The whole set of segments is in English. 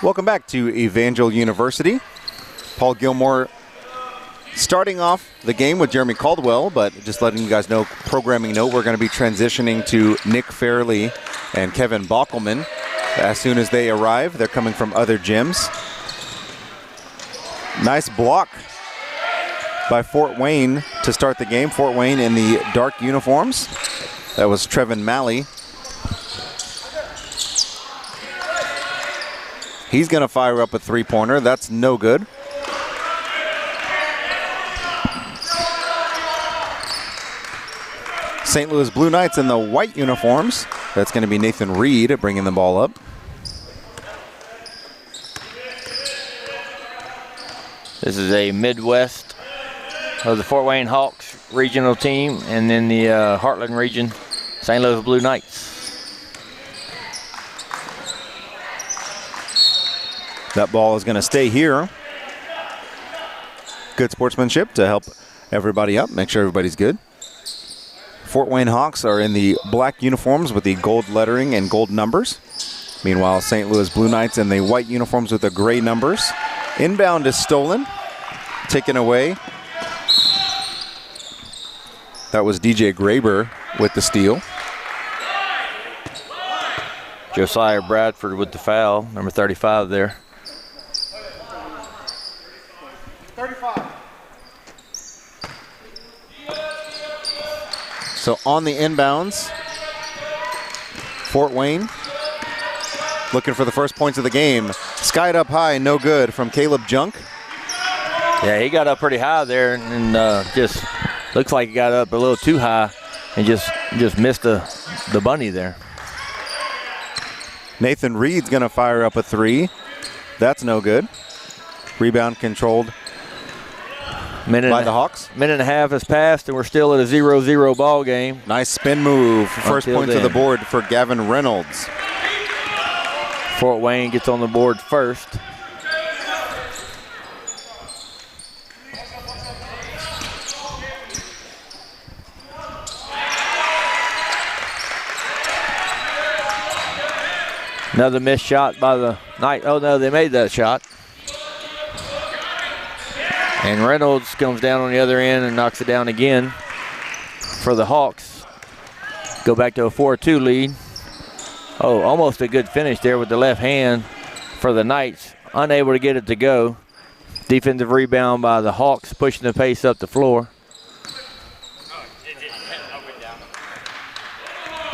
Welcome back to Evangel University. Paul Gilmore starting off the game with Jeremy Caldwell, but just letting you guys know, programming note, we're going to be transitioning to Nick Fairley and Kevin Bockelman as soon as they arrive. They're coming from other gyms. Nice block by Fort Wayne to start the game. Fort Wayne in the dark uniforms. That was Trevin Malley. He's going to fire up a three-pointer. That's no good. St. Louis Blue Knights in the white uniforms. That's going to be Nathan Reed bringing the ball up. This is a Midwest of the Fort Wayne Hawks regional team, and then the Heartland region, St. Louis Blue Knights. That ball is going to stay here. Good sportsmanship to help everybody up, make sure everybody's good. Fort Wayne Hawks are in the black uniforms with the gold lettering and gold numbers. Meanwhile, St. Louis Blue Knights in the white uniforms with the gray numbers. Inbound is stolen, taken away. That was DJ Graber with the steal. Josiah Bradford with the foul, number 35 there. 35. So on the inbounds, Fort Wayne looking for the first points of the game. Skied up high, no good from Caleb Junk. Yeah, he got up pretty high there and just looks like he got up a little too high and just missed the bunny there. Nathan Reed's going to fire up a three. That's no good. Rebound controlled by the Hawks. Minute and a half has passed, and we're still at a 0-0 ball game. Nice spin move. First points of the board for Gavin Reynolds. Fort Wayne gets on the board first. Another missed shot by the Knights. Oh, no, they made that shot. And Reynolds comes down on the other end and knocks it down again for the Hawks. Go back to a 4-2 lead. Oh, almost a good finish there with the left hand for the Knights. Unable to get it to go. Defensive rebound by the Hawks, pushing the pace up the floor.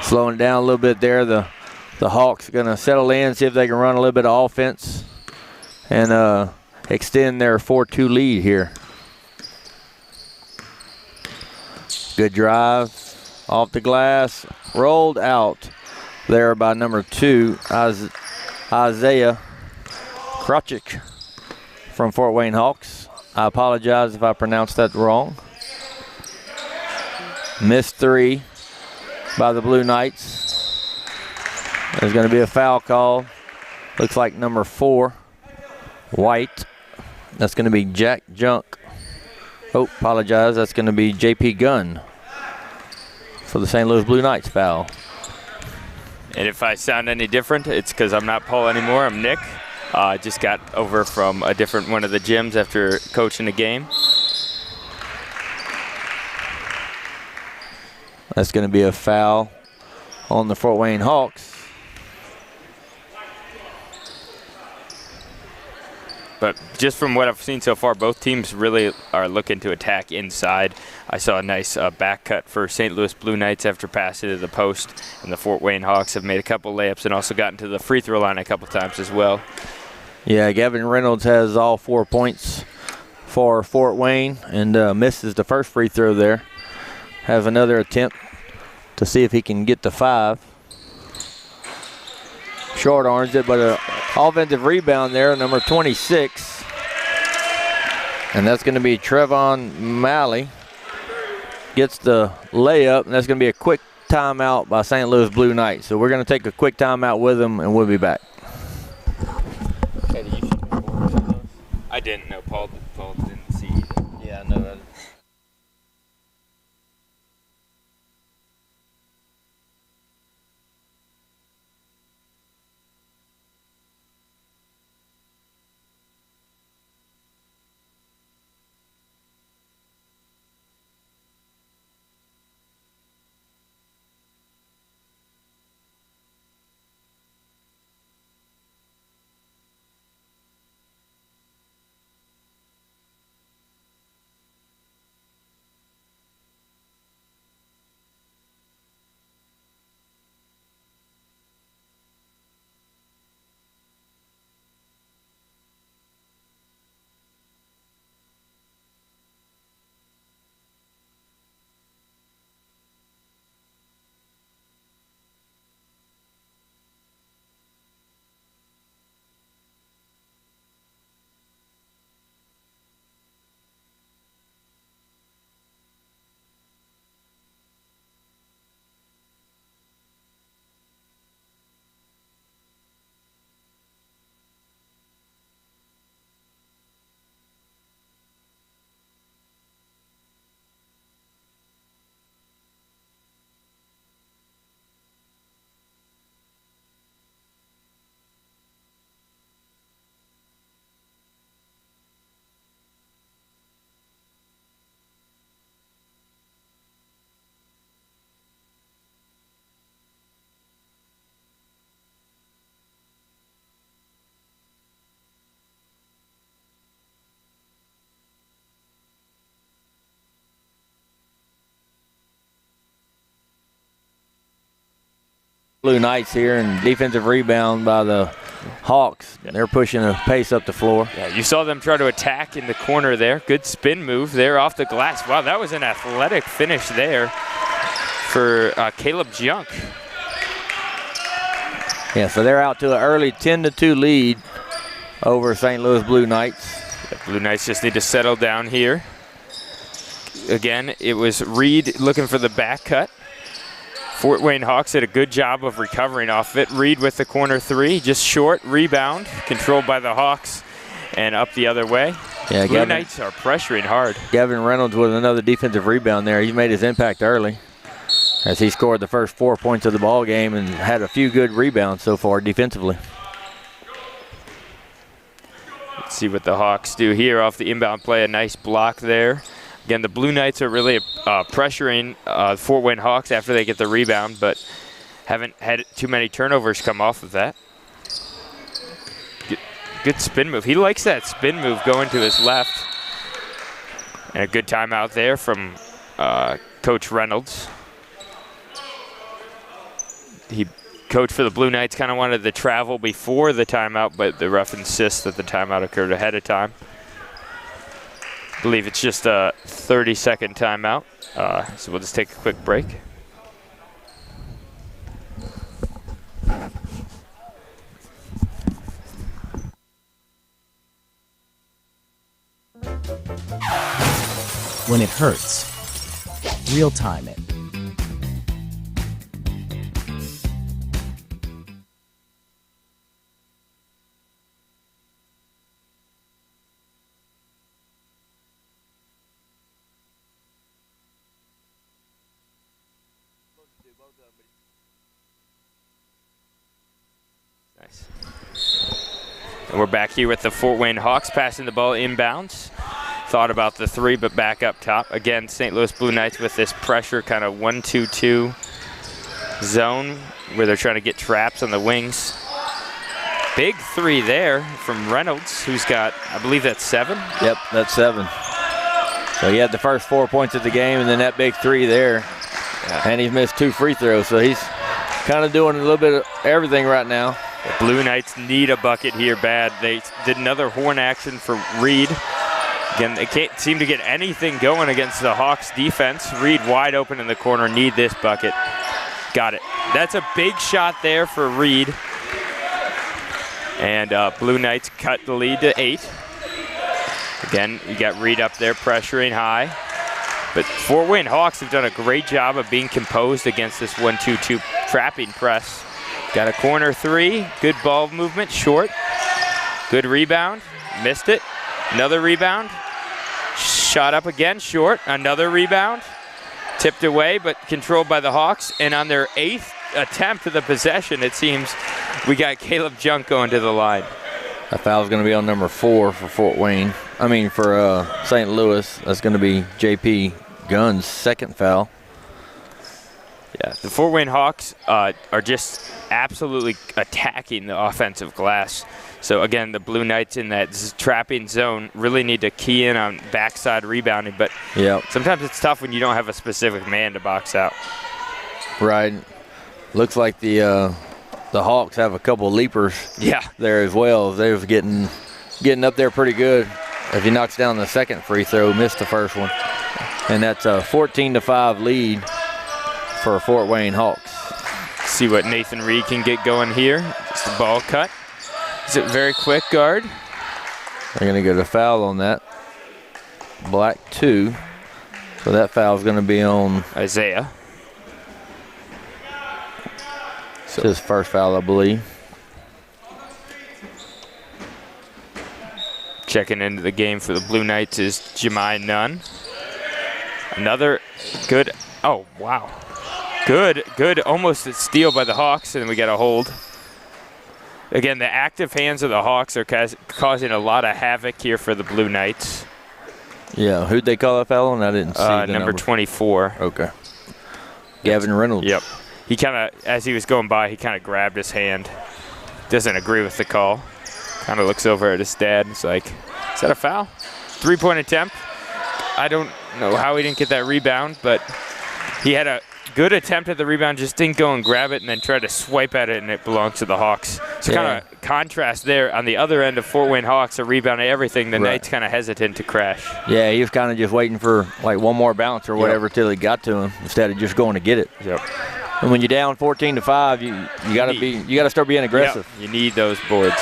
Slowing down a little bit there. The Hawks are going to settle in, see if they can run a little bit of offense and extend their 4-2 lead here. Good drive off the glass, rolled out there by number 2, Isaiah Krawczyk from Fort Wayne Hawks. I apologize if I pronounced that wrong. Missed 3 by the Blue Knights. There's going to be a foul call. Looks like number 4, White. That's going to be Jack Junk. Oh, apologize. That's going to be J.P. Gunn for the St. Louis Blue Knights foul. And if I sound any different, it's because I'm not Paul anymore. I'm Nick. I just got over from a different one of the gyms after coaching the game. That's going to be a foul on the Fort Wayne Hawks. But just from what I've seen so far, both teams really are looking to attack inside. I saw a nice back cut for St. Louis Blue Knights after passing to the post, and the Fort Wayne Hawks have made a couple layups and also gotten to the free throw line a couple times as well. Yeah, Gavin Reynolds has all 4 points for Fort Wayne and misses the first free throw there. Have another attempt to see if he can get to 5. Short arms it, but an offensive rebound there, number 26. And that's going to be Trevon Malley. Gets the layup, and that's going to be a quick timeout by St. Louis Blue Knights. So we're going to take a quick timeout with them, and we'll be back. Hey, did you I didn't know. Paul didn't see either. Yeah, I know that. Blue Knights here, and defensive rebound by the Hawks. They're pushing the pace up the floor. Yeah, you saw them try to attack in the corner there. Good spin move there off the glass. Wow, that was an athletic finish there for Caleb Junk. Yeah, so they're out to an early 10-2 lead over St. Louis Blue Knights. The Blue Knights just need to settle down here. Again, it was Reed looking for the back cut. Fort Wayne Hawks did a good job of recovering off it. Reed with the corner three, just short, rebound, controlled by the Hawks, and up the other way. Yeah, Blue Knights are pressuring hard. Gavin Reynolds with another defensive rebound there. He made his impact early as he scored the first 4 points of the ball game and had a few good rebounds so far defensively. Let's see what the Hawks do here off the inbound play. A nice block there. Again, the Blue Knights are really pressuring Fort Wayne Hawks after they get the rebound, but haven't had too many turnovers come off of that. Good spin move. He likes that spin move going to his left. And a good timeout there from Coach Reynolds. Coach for the Blue Knights kind of wanted the travel before the timeout, but the ref insists that the timeout occurred ahead of time. I believe it's just a 30-second timeout, so we'll just take a quick break. When it hurts, real time it. Nice. And we're back here with the Fort Wayne Hawks passing the ball inbounds. Thought about the three, but back up top. Again, St. Louis Blue Knights with this pressure kind of 1-2-2 zone where they're trying to get traps on the wings. Big three there from Reynolds, who's got, I believe that's 7. Yep, that's 7. So he had the first 4 points of the game, and then that big three there. Yeah. And he's missed 2 free throws, so he's kind of doing a little bit of everything right now. The Blue Knights need a bucket here bad. They did another horn action for Reed. Again, they can't seem to get anything going against the Hawks defense. Reed wide open in the corner, need this bucket. Got it. That's a big shot there for Reed. And Blue Knights cut the lead to 8. Again, you got Reed up there pressuring high. But Fort Wayne Hawks have done a great job of being composed against this 1-2-2 trapping press. Got a corner three, good ball movement, short. Good rebound, missed it. Another rebound, shot up again, short. Another rebound, tipped away, but controlled by the Hawks. And on their 8th attempt of the possession, it seems we got Caleb Junk going to the line. That foul's going to be on number 4 for Fort Wayne. I mean, for St. Louis, that's going to be J.P. Gunn's second foul. Yeah, the Fort Wayne Hawks are just absolutely attacking the offensive glass. So again, the Blue Knights in that trapping zone really need to key in on backside rebounding, but sometimes it's tough when you don't have a specific man to box out. Right. Looks like the Hawks have a couple of leapers there as well. They was getting up there pretty good. If he knocks down the second free throw, missed the first one. And that's a 14-5 lead for Fort Wayne Hawks. See what Nathan Reed can get going here. Just a ball cut. Is it very quick guard? They're going to get a foul on that. Black 2. So that foul is going to be on Isaiah. It's his first foul, I believe. Checking into the game for the Blue Knights is Jemai Nunn. Another good, oh, wow. Good, almost a steal by the Hawks, and we got a hold. Again, the active hands of the Hawks are causing a lot of havoc here for the Blue Knights. Yeah, who'd they call that foul on? I didn't see the number 24. Okay. Gavin Reynolds. Yep. He kind of, as he was going by, he kind of grabbed his hand. Doesn't agree with the call. Kind of looks over at his dad and is like, is that a foul? 3-point attempt. I don't know how he didn't get that rebound, but He had a good attempt at the rebound, just didn't go and grab it, and then tried to swipe at it, and it belongs to the Hawks. So kind of contrast there. On the other end of Fort Wayne Hawks, are rebounding everything. The Knights kind of hesitant to crash. Yeah, he was kind of just waiting for like one more bounce or whatever till he got to him instead of just going to get it. Yep. And when you're down 14-5, you gotta start being aggressive. Yep. You need those boards.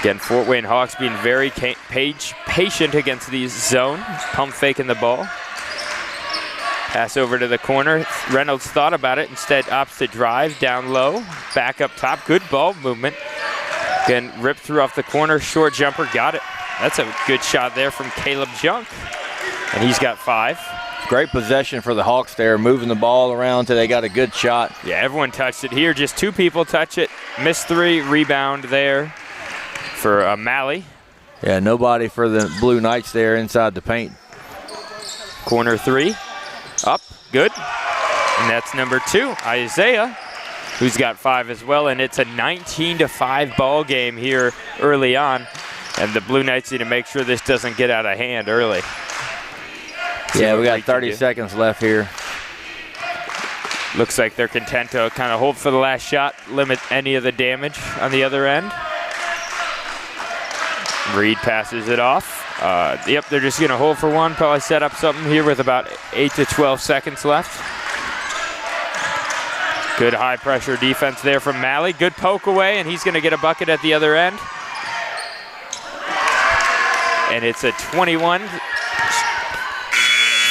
Again, Fort Wayne Hawks being very patient against these zone, pump faking the ball. Pass over to the corner. Reynolds thought about it, instead opts to drive down low, back up top. Good ball movement. Again, ripped through off the corner, short jumper, got it. That's a good shot there from Caleb Junk, and he's got 5. Great possession for the Hawks there, moving the ball around till they got a good shot. Yeah, everyone touched it here. Just 2 people touch it. Missed 3, rebound there for Malley. Yeah, nobody for the Blue Knights there inside the paint. Corner 3. Up, good. And that's number 2, Isaiah, who's got 5 as well. And it's a 19-5 ball game here early on. And the Blue Knights need to make sure this doesn't get out of hand early. Yeah, we got 30 seconds left here. Looks like they're content to kind of hold for the last shot, limit any of the damage on the other end. Reed passes it off. Yep, they're just going to hold for one, probably set up something here with about 8 to 12 seconds left. Good high-pressure defense there from Malley. Good poke away, and he's going to get a bucket at the other end. And it's a 21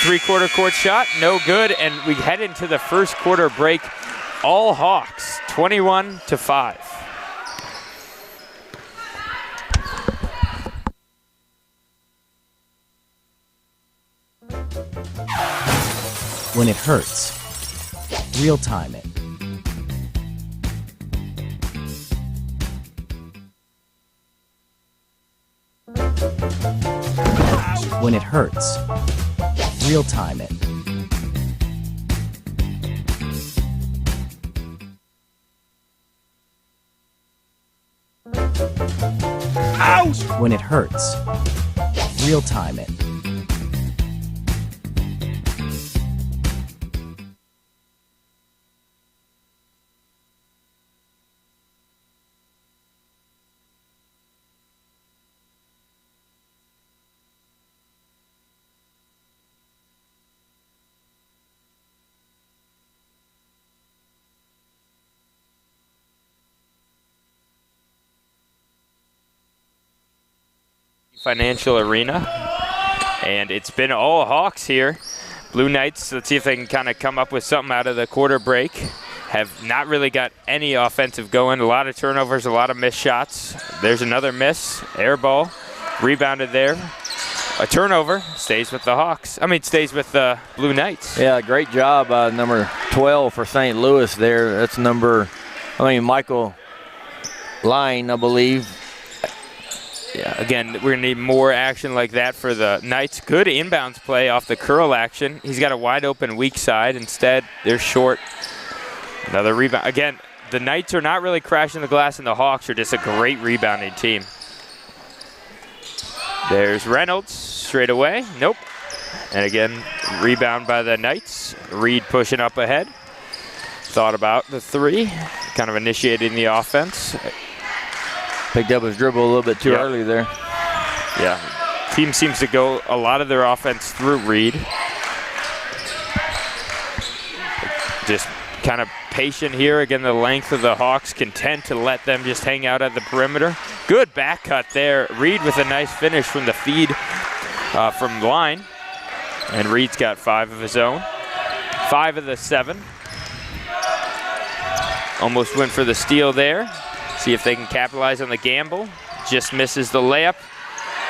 three-quarter court shot, no good, and we head into the first quarter break. All Hawks, 21-5. When it hurts, real time it. When it hurts, real time it. Ouch! When it hurts, real time it. Financial Arena, and it's been all Hawks here. Blue Knights, let's see if they can kind of come up with something out of the quarter break. Have not really got any offensive going. A lot of turnovers, a lot of missed shots. There's another miss, air ball, rebounded there. A turnover, stays with the Hawks. Stays with the Blue Knights. Yeah, great job, number 12 for St. Louis there. That's Michael Line, I believe. Yeah, again, we're going to need more action like that for the Knights. Good inbounds play off the curl action. He's got a wide open weak side. Instead, they're short. Another rebound. Again, the Knights are not really crashing the glass, and the Hawks are just a great rebounding team. There's Reynolds straight away. Nope. And again, rebound by the Knights. Reed pushing up ahead. Thought about the 3, kind of initiating the offense. Picked up his dribble a little bit too early there. Yeah. Team seems to go a lot of their offense through Reed. Just kind of patient here. Again, the length of the Hawks, content to let them just hang out at the perimeter. Good back cut there. Reed with a nice finish from the feed from line. And Reed's got 5 of his own. 5 of the 7. Almost went for the steal there. See if they can capitalize on the gamble. Just misses the layup.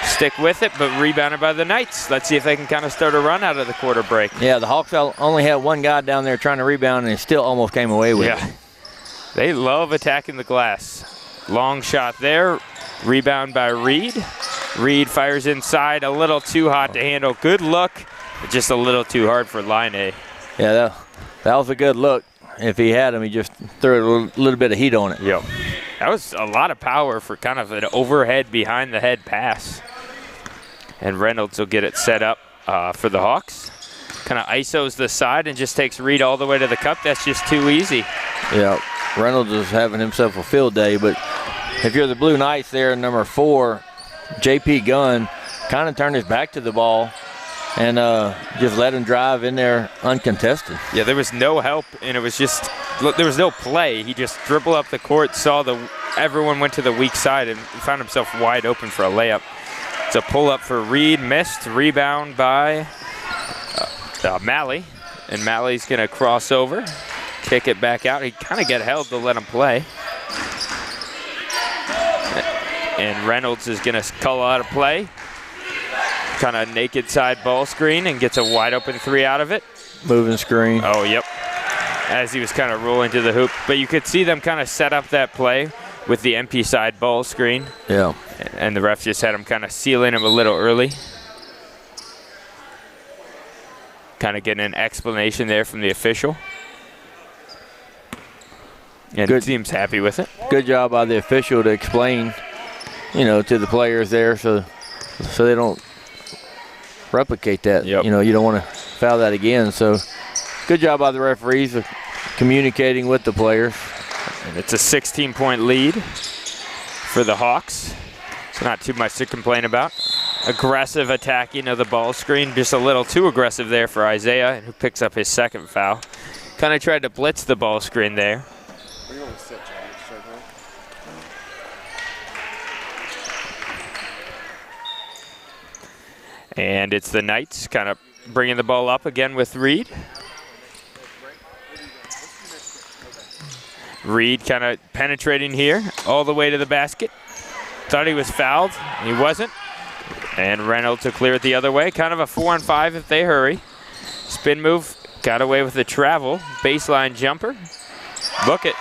Stick with it, but rebounded by the Knights. Let's see if they can kind of start a run out of the quarter break. Yeah, the Hawks only had one guy down there trying to rebound, and he still almost came away with it. They love attacking the glass. Long shot there. Rebound by Reed. Reed fires inside, a little too hot to handle. Good look, but just a little too hard for Line A. Yeah, that was a good look. If he had him, he just threw a little bit of heat on it. Yep. That was a lot of power for kind of an overhead, behind-the-head pass. And Reynolds will get it set up for the Hawks. kind of ISOs the side and just takes Reed all the way to the cup. That's just too easy. Yeah, Reynolds is having himself a field day, but if you're the Blue Knights there, number 4, JP Gunn, kind of turned his back to the ball and just let him drive in there uncontested. Yeah, there was no help, and it was just, there was no play. He just dribbled up the court, saw everyone went to the weak side, and found himself wide open for a layup. It's a pull-up for Reed, missed, rebound by Malley, and Malley's going to cross over, kick it back out. He kind of got held to let him play. And Reynolds is going to call out a play. Kind of naked side ball screen and gets a wide open 3 out of it. Moving screen. Oh, yep. As he was kind of rolling to the hoop. But you could see them kind of set up that play with the empty side ball screen. Yeah. And the ref just had him kind of sealing him a little early. Kind of getting an explanation there from the official. And Good. Seems happy with it. Good job by the official to explain, to the players there so they don't replicate that. Yep. You don't want to foul that again. So good job by the referees of communicating with the players. And it's a 16-point lead for the Hawks. So not too much to complain about. Aggressive attacking of the ball screen. Just a little too aggressive there for Isaiah, who picks up his second foul. Kind of tried to blitz the ball screen there. And it's the Knights kind of bringing the ball up again with Reed. Reed kind of penetrating here all the way to the basket. Thought he was fouled. He wasn't. And Reynolds to clear it the other way. Kind of a 4-on-5 if they hurry. Spin move. Got away with the travel. Baseline jumper. Book it.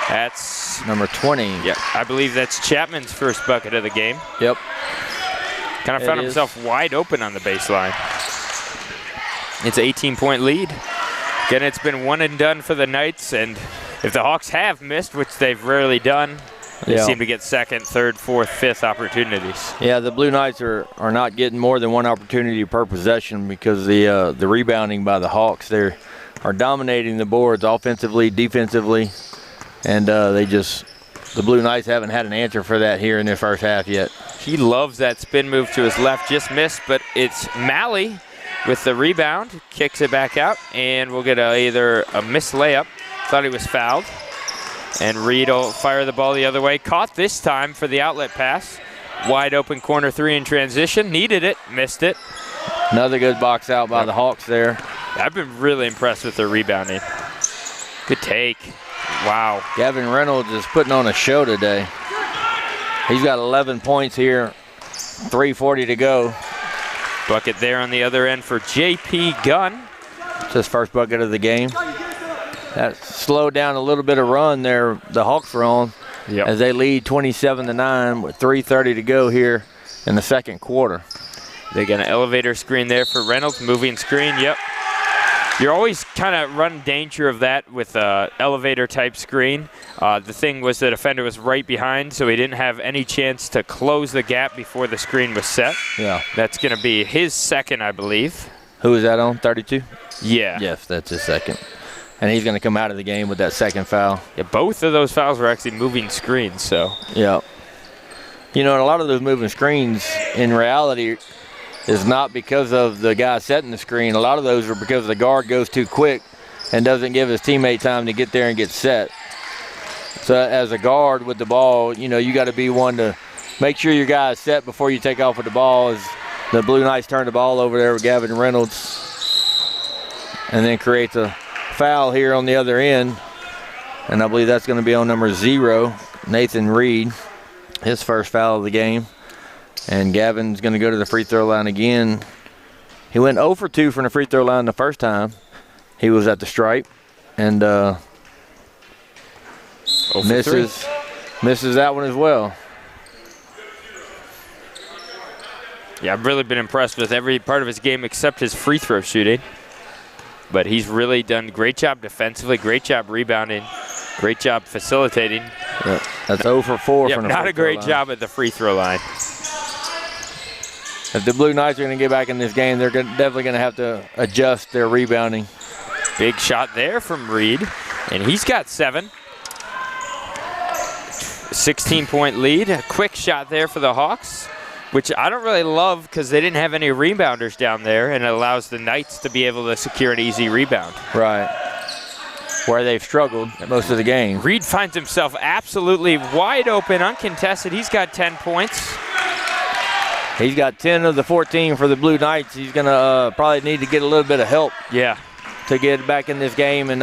That's number 20. Yeah, I believe that's Chapman's first bucket of the game. Yep. Kind of found himself wide open on the baseline. It's an 18-point lead. Again, it's been one and done for the Knights, and if the Hawks have missed, which they've rarely done, they seem to get second, third, fourth, fifth opportunities. Yeah, the Blue Knights are not getting more than one opportunity per possession because the rebounding by the Hawks, they are dominating the boards offensively, defensively, and the Blue Knights haven't had an answer for that here in their first half yet. He loves that spin move to his left, just missed, but it's Malley with the rebound, kicks it back out, and we'll get either a missed layup. Thought he was fouled. And Reed will fire the ball the other way. Caught this time for the outlet pass. Wide open corner 3 in transition. Needed it, missed it. Another good box out by the Hawks there. I've been really impressed with their rebounding. Good take. Wow. Gavin Reynolds is putting on a show today. He's got 11 points here, 3:40 to go. Bucket there on the other end for JP Gunn. It's his first bucket of the game. That slowed down a little bit of run there the Hawks were on as they lead 27-9 with 3:30 to go here in the second quarter. They got an elevator screen there for Reynolds, moving screen, yep. You're always kind of run danger of that with an elevator type screen. The thing was the defender was right behind, so he didn't have any chance to close the gap before the screen was set. Yeah. That's going to be his second, I believe. Who is that on, 32? Yeah. Yes, that's his second. And he's going to come out of the game with that second foul. Yeah, both of those fouls were actually moving screens, so. Yeah. And a lot of those moving screens, in reality, is not because of the guy setting the screen. A lot of those are because the guard goes too quick and doesn't give his teammate time to get there and get set. So as a guard with the ball, you got to be one to make sure your guy is set before you take off with the ball. As the Blue Knights turn the ball over there with Gavin Reynolds and then creates a foul here on the other end. And I believe that's going to be on number 0, Nathan Reed, his first foul of the game. And Gavin's going to go to the free throw line again. He went 0 for 2 from the free throw line the first time. He was at the stripe and misses that one as well. Yeah, I've really been impressed with every part of his game except his free throw shooting. But he's really done a great job defensively, great job rebounding, great job facilitating. Yeah, that's 0 for 4 from the free throw line. Not a great job at the free throw line. If the Blue Knights are going to get back in this game, they're definitely going to have to adjust their rebounding. Big shot there from Reed, and he's got 7. 16-point lead. A quick shot there for the Hawks, which I don't really love because they didn't have any rebounders down there, and it allows the Knights to be able to secure an easy rebound. Right. Where they've struggled most of the game. Reed finds himself absolutely wide open, uncontested. He's got 10 points. He's got 10 of the 14 for the Blue Knights. He's going to probably need to get a little bit of help. Yeah. To get back in this game and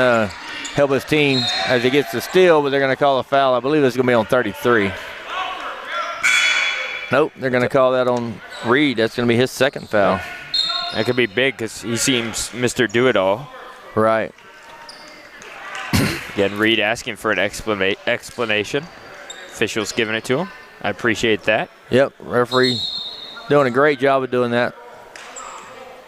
help his team as he gets the steal, but they're going to call a foul. I believe it's going to be on 33. Nope, they're going to call that on Reed. That's going to be his second foul. That could be big because he seems Mr. Do-It-All. Right. Again, Reed asking for an explanation. Officials giving it to him. I appreciate that. Yep, referee doing a great job of doing that.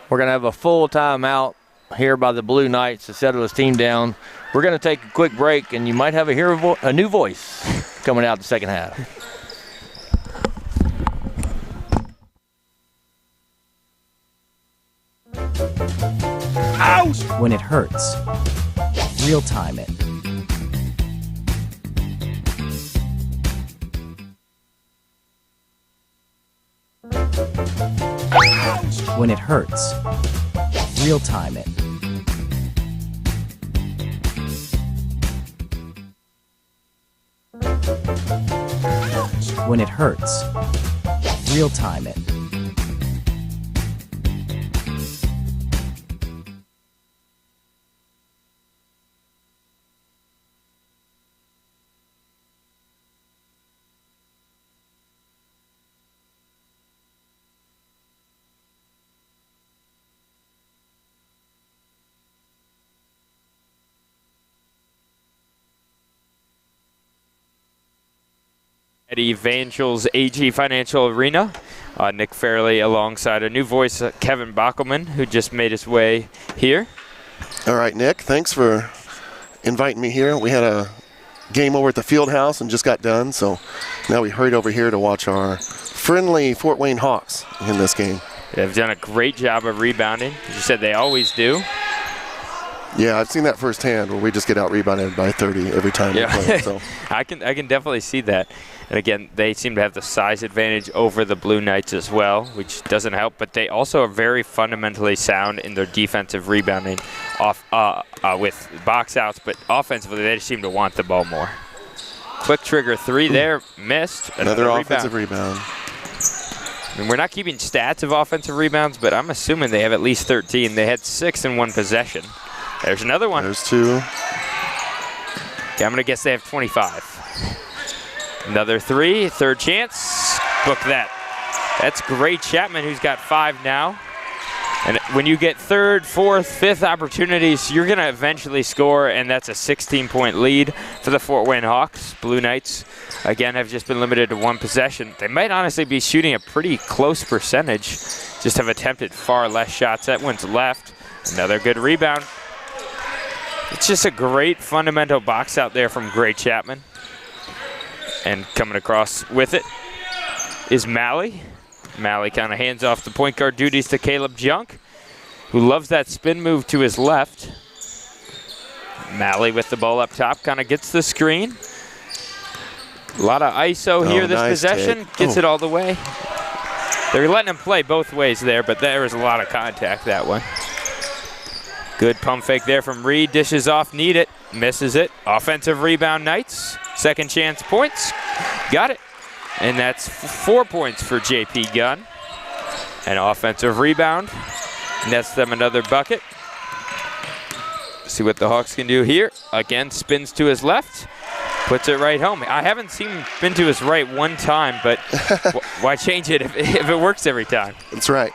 We're going to have a full timeout here by the Blue Knights to settle his team down. We're going to take a quick break, and you might have a new voice coming out the second half. Ouch! When it hurts, real time it. When it hurts, real time it. When it hurts, real time it. At Evangel's AG Financial Arena, Nick Fairley alongside a new voice, Kevin Bockelman, who just made his way here. All right, Nick, thanks for inviting me here. We had a game over at the field house and just got done, so now we hurried over here to watch our friendly Fort Wayne Hawks in this game. They've done a great job of rebounding. As you said, they always do. Yeah, I've seen that firsthand where we just get out-rebounded by 30 every time we play. So. I can definitely see that. And again, they seem to have the size advantage over the Blue Knights as well, which doesn't help. But they also are very fundamentally sound in their defensive rebounding off with box outs. But offensively, they just seem to want the ball more. Quick trigger 3 there, missed. Another offensive rebound. I mean, we're not keeping stats of offensive rebounds, but I'm assuming they have at least 13. They had 6 in one possession. There's another one. There's 2. Okay, I'm going to guess they have 25. Another 3, third chance. Book that. That's great Chapman, who's got 5 now. And when you get 3rd, 4th, 5th opportunities, you're going to eventually score, and that's a 16-point lead for the Fort Wayne Hawks. Blue Knights, again, have just been limited to 1 possession. They might honestly be shooting a pretty close percentage, just have attempted far less shots. That one's left. Another good rebound. It's just a great fundamental box out there from Gray Chapman. And coming across with it is Malley. Malley kind of hands off the point guard duties to Caleb Junk, who loves that spin move to his left. Malley with the ball up top, kind of gets the screen. A lot of ISO here this nice possession. take. Gets it all the way. They're letting him play both ways there, but there was a lot of contact that one. Good pump fake there from Reed. Dishes off, need it. Misses it. Offensive rebound, Knights. Second chance points. Got it. And that's 4 points for JP Gunn. An offensive rebound. Nets them another bucket. See what the Hawks can do here. Again, spins to his left. Puts it right home. I haven't seen him spin to his right one time, but why change it if it works every time? That's right.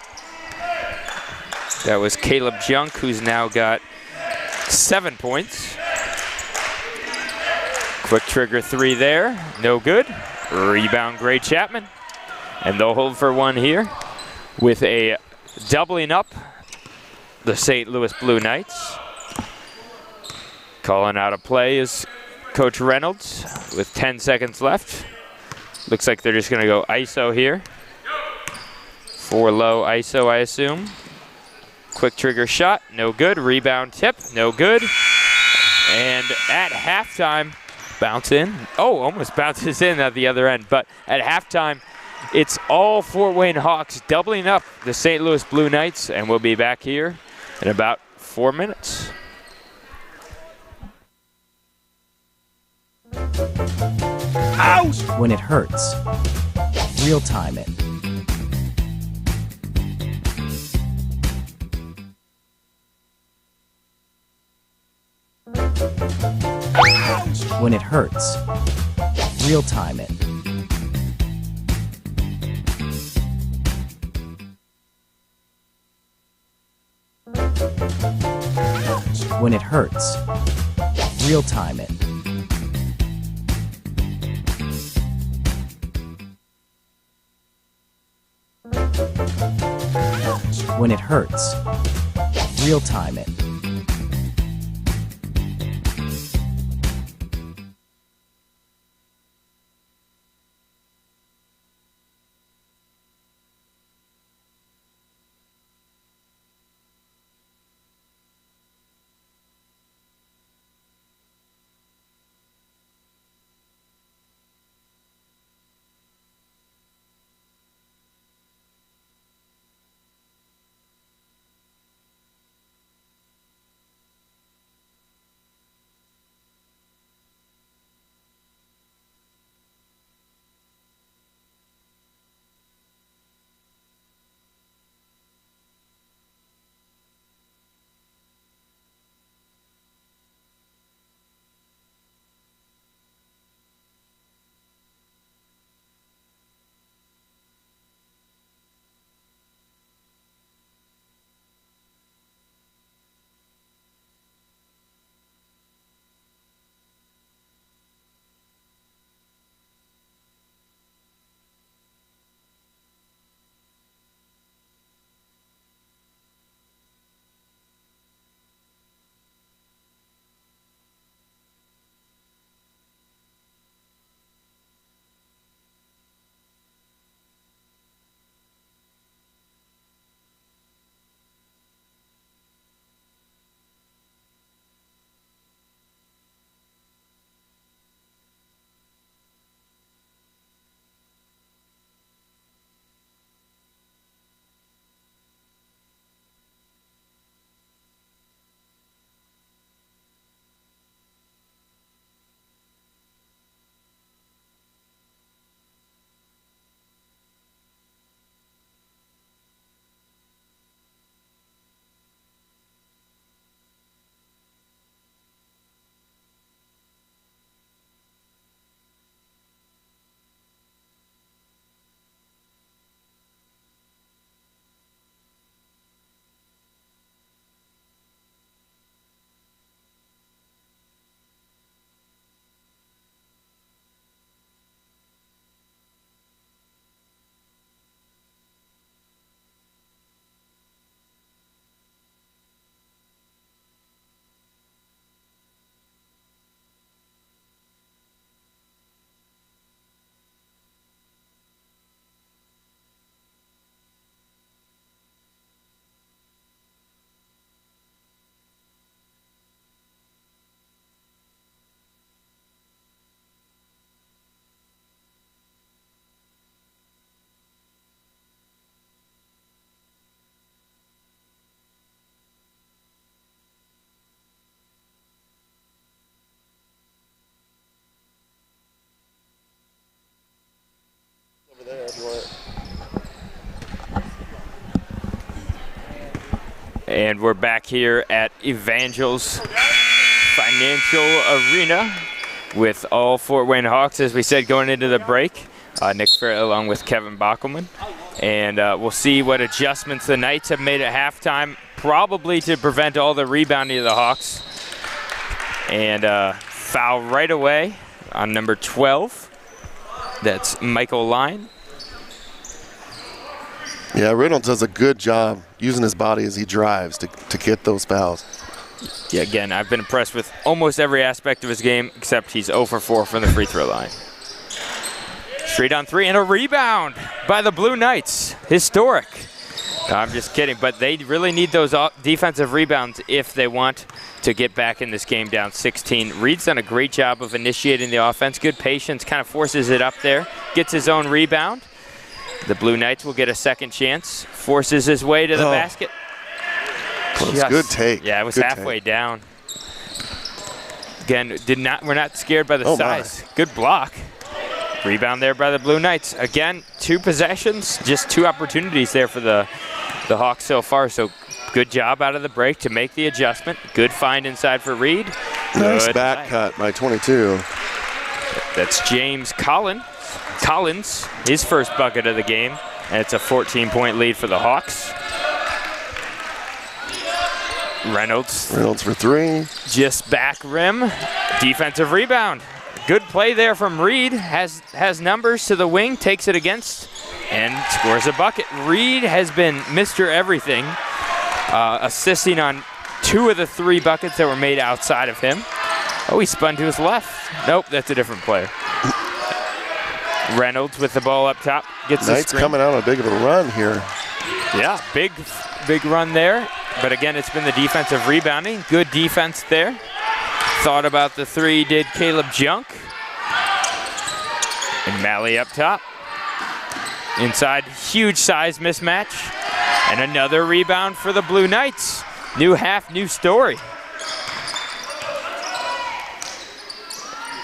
That was Caleb Junk, who's now got 7 points. Quick trigger 3 there. No good. Rebound, Gray Chapman. And they'll hold for 1 here with a doubling up the St. Louis Blue Knights. Calling out a play is Coach Reynolds with 10 seconds left. Looks like they're just going to go ISO here. 4 low ISO, I assume. Quick trigger shot, no good. Rebound tip, no good. And at halftime, bounce in. Oh, almost bounces in at the other end. But at halftime, it's all Fort Wayne Hawks doubling up the St. Louis Blue Knights, and we'll be back here in about 4 minutes. Out! When it hurts. Real time it. When it hurts. Real time it. When it hurts. Real time it. When it hurts. Real time it. And we're back here at Evangels Financial Arena with all Fort Wayne Hawks, as we said, going into the break. Nick Fairley along with Kevin Bockelman. And we'll see what adjustments the Knights have made at halftime, probably to prevent all the rebounding of the Hawks. And foul right away on number 12. That's Michael Line. Yeah, Reynolds does a good job using his body as he drives to get those fouls. Yeah, again, I've been impressed with almost every aspect of his game, except he's 0 for 4 from the free throw line. Straight on three and a rebound by the Blue Knights. Historic. No, I'm just kidding, but they really need those defensive rebounds if they want to get back in this game down 16. Reed's done a great job of initiating the offense. Good patience, kind of forces it up there, gets his own rebound. The Blue Knights will get a second chance, forces his way to the basket. Close. Good take. Yeah, it was good halfway take. down. Again, we're not scared by the size. My. Good block. Rebound there by the Blue Knights. Again, 2 possessions, just 2 opportunities there for the Hawks so far. So good job out of the break to make the adjustment. Good find inside for Reed. Nice Good back cut by 22. That's James Collins, his first bucket of the game. And it's a 14-point lead for the Hawks. Reynolds for 3. just back rim. Defensive rebound. Good play there from Reed. Has numbers to the wing, takes it against, and scores a bucket. Reed has been Mr. Everything, assisting on 2 of the 3 buckets that were made outside of him. Oh, he spun to his left. Nope, that's a different player. Reynolds with the ball up top. Gets the Knights screen. coming out on a big of a run here. Yeah, big run there. But again, it's been the defensive rebounding. Good defense there. Thought about the 3, did Caleb Junk. And Malley up top. Inside, huge size mismatch. And another rebound for the Blue Knights. New half, new story.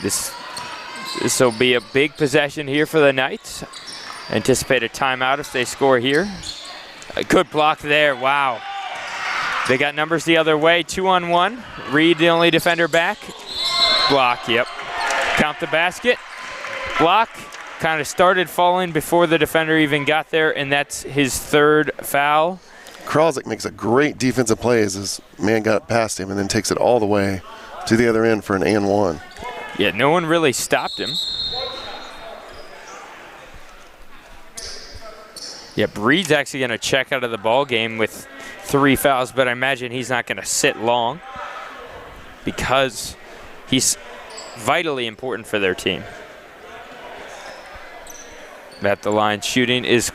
This will be a big possession here for the Knights. Anticipate a timeout if they score here. A good block there, wow. They got numbers the other way, 2-on-1. Reed, the only defender back. Block, yep. Count the basket. Block, kind of started falling before the defender even got there, and that's his 3rd foul. Kralzik makes a great defensive play as his man got past him and then takes it all the way to the other end for an and 1. Yeah, no one really stopped him. Yeah, Reed's actually going to check out of the ball game with 3 fouls, but I imagine he's not going to sit long because he's vitally important for their team. At the line shooting is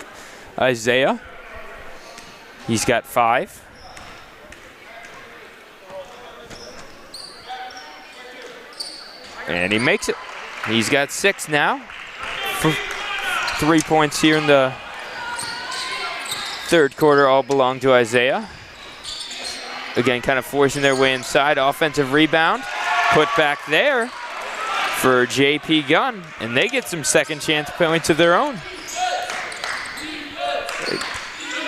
Isaiah. He's got 5. And he makes it. He's got 6 now. 3 points here in the 3rd quarter all belong to Isaiah. Again, kind of forcing their way inside. Offensive rebound. Put back there for JP Gunn. And they get some second chance points of their own.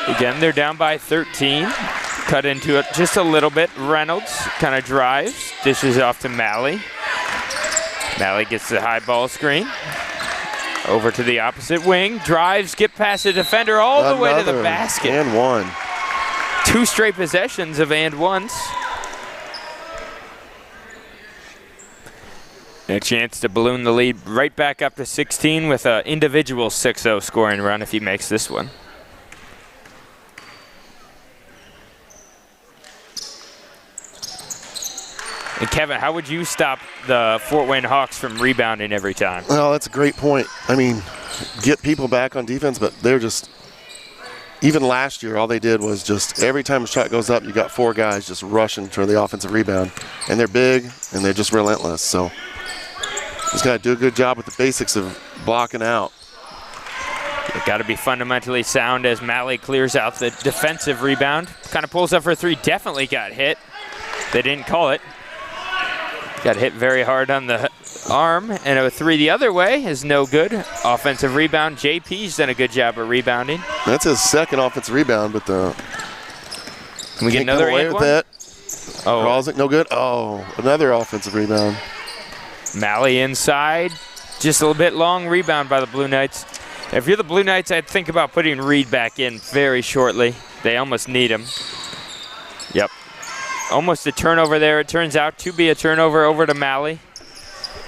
Again, they're down by 13. Cut into it just a little bit. Reynolds kind of drives. Dishes off to Malley. Malley gets the high ball screen. Over to the opposite wing. Drives, get past the defender all the way to the basket. And 1. 2 straight possessions of and 1s. And a chance to balloon the lead right back up to 16 with an individual 6-0 scoring run if he makes this one. And Kevin, how would you stop the Fort Wayne Hawks from rebounding every time? Well, that's a great point. I mean, get people back on defense, but they're just, even last year, all they did was just every time a shot goes up, you got 4 guys just rushing for the offensive rebound. And they're big, and they're just relentless. So just got to do a good job with the basics of blocking out. Got to be fundamentally sound as Malley clears out the defensive rebound. Kind of pulls up for 3, definitely got hit. They didn't call it. Got hit very hard on the arm, and a 3 the other way is no good. Offensive rebound. JP's done a good job of rebounding. That's his 2nd offensive rebound, but Can we get another away and with 1? that. Oh, Kralzik, no good. Oh, another offensive rebound. Malley inside. Just a little bit long rebound by the Blue Knights. If you're the Blue Knights, I'd think about putting Reed back in very shortly. They almost need him. Yep. Almost a turnover there. It turns out to be a turnover over to Malley.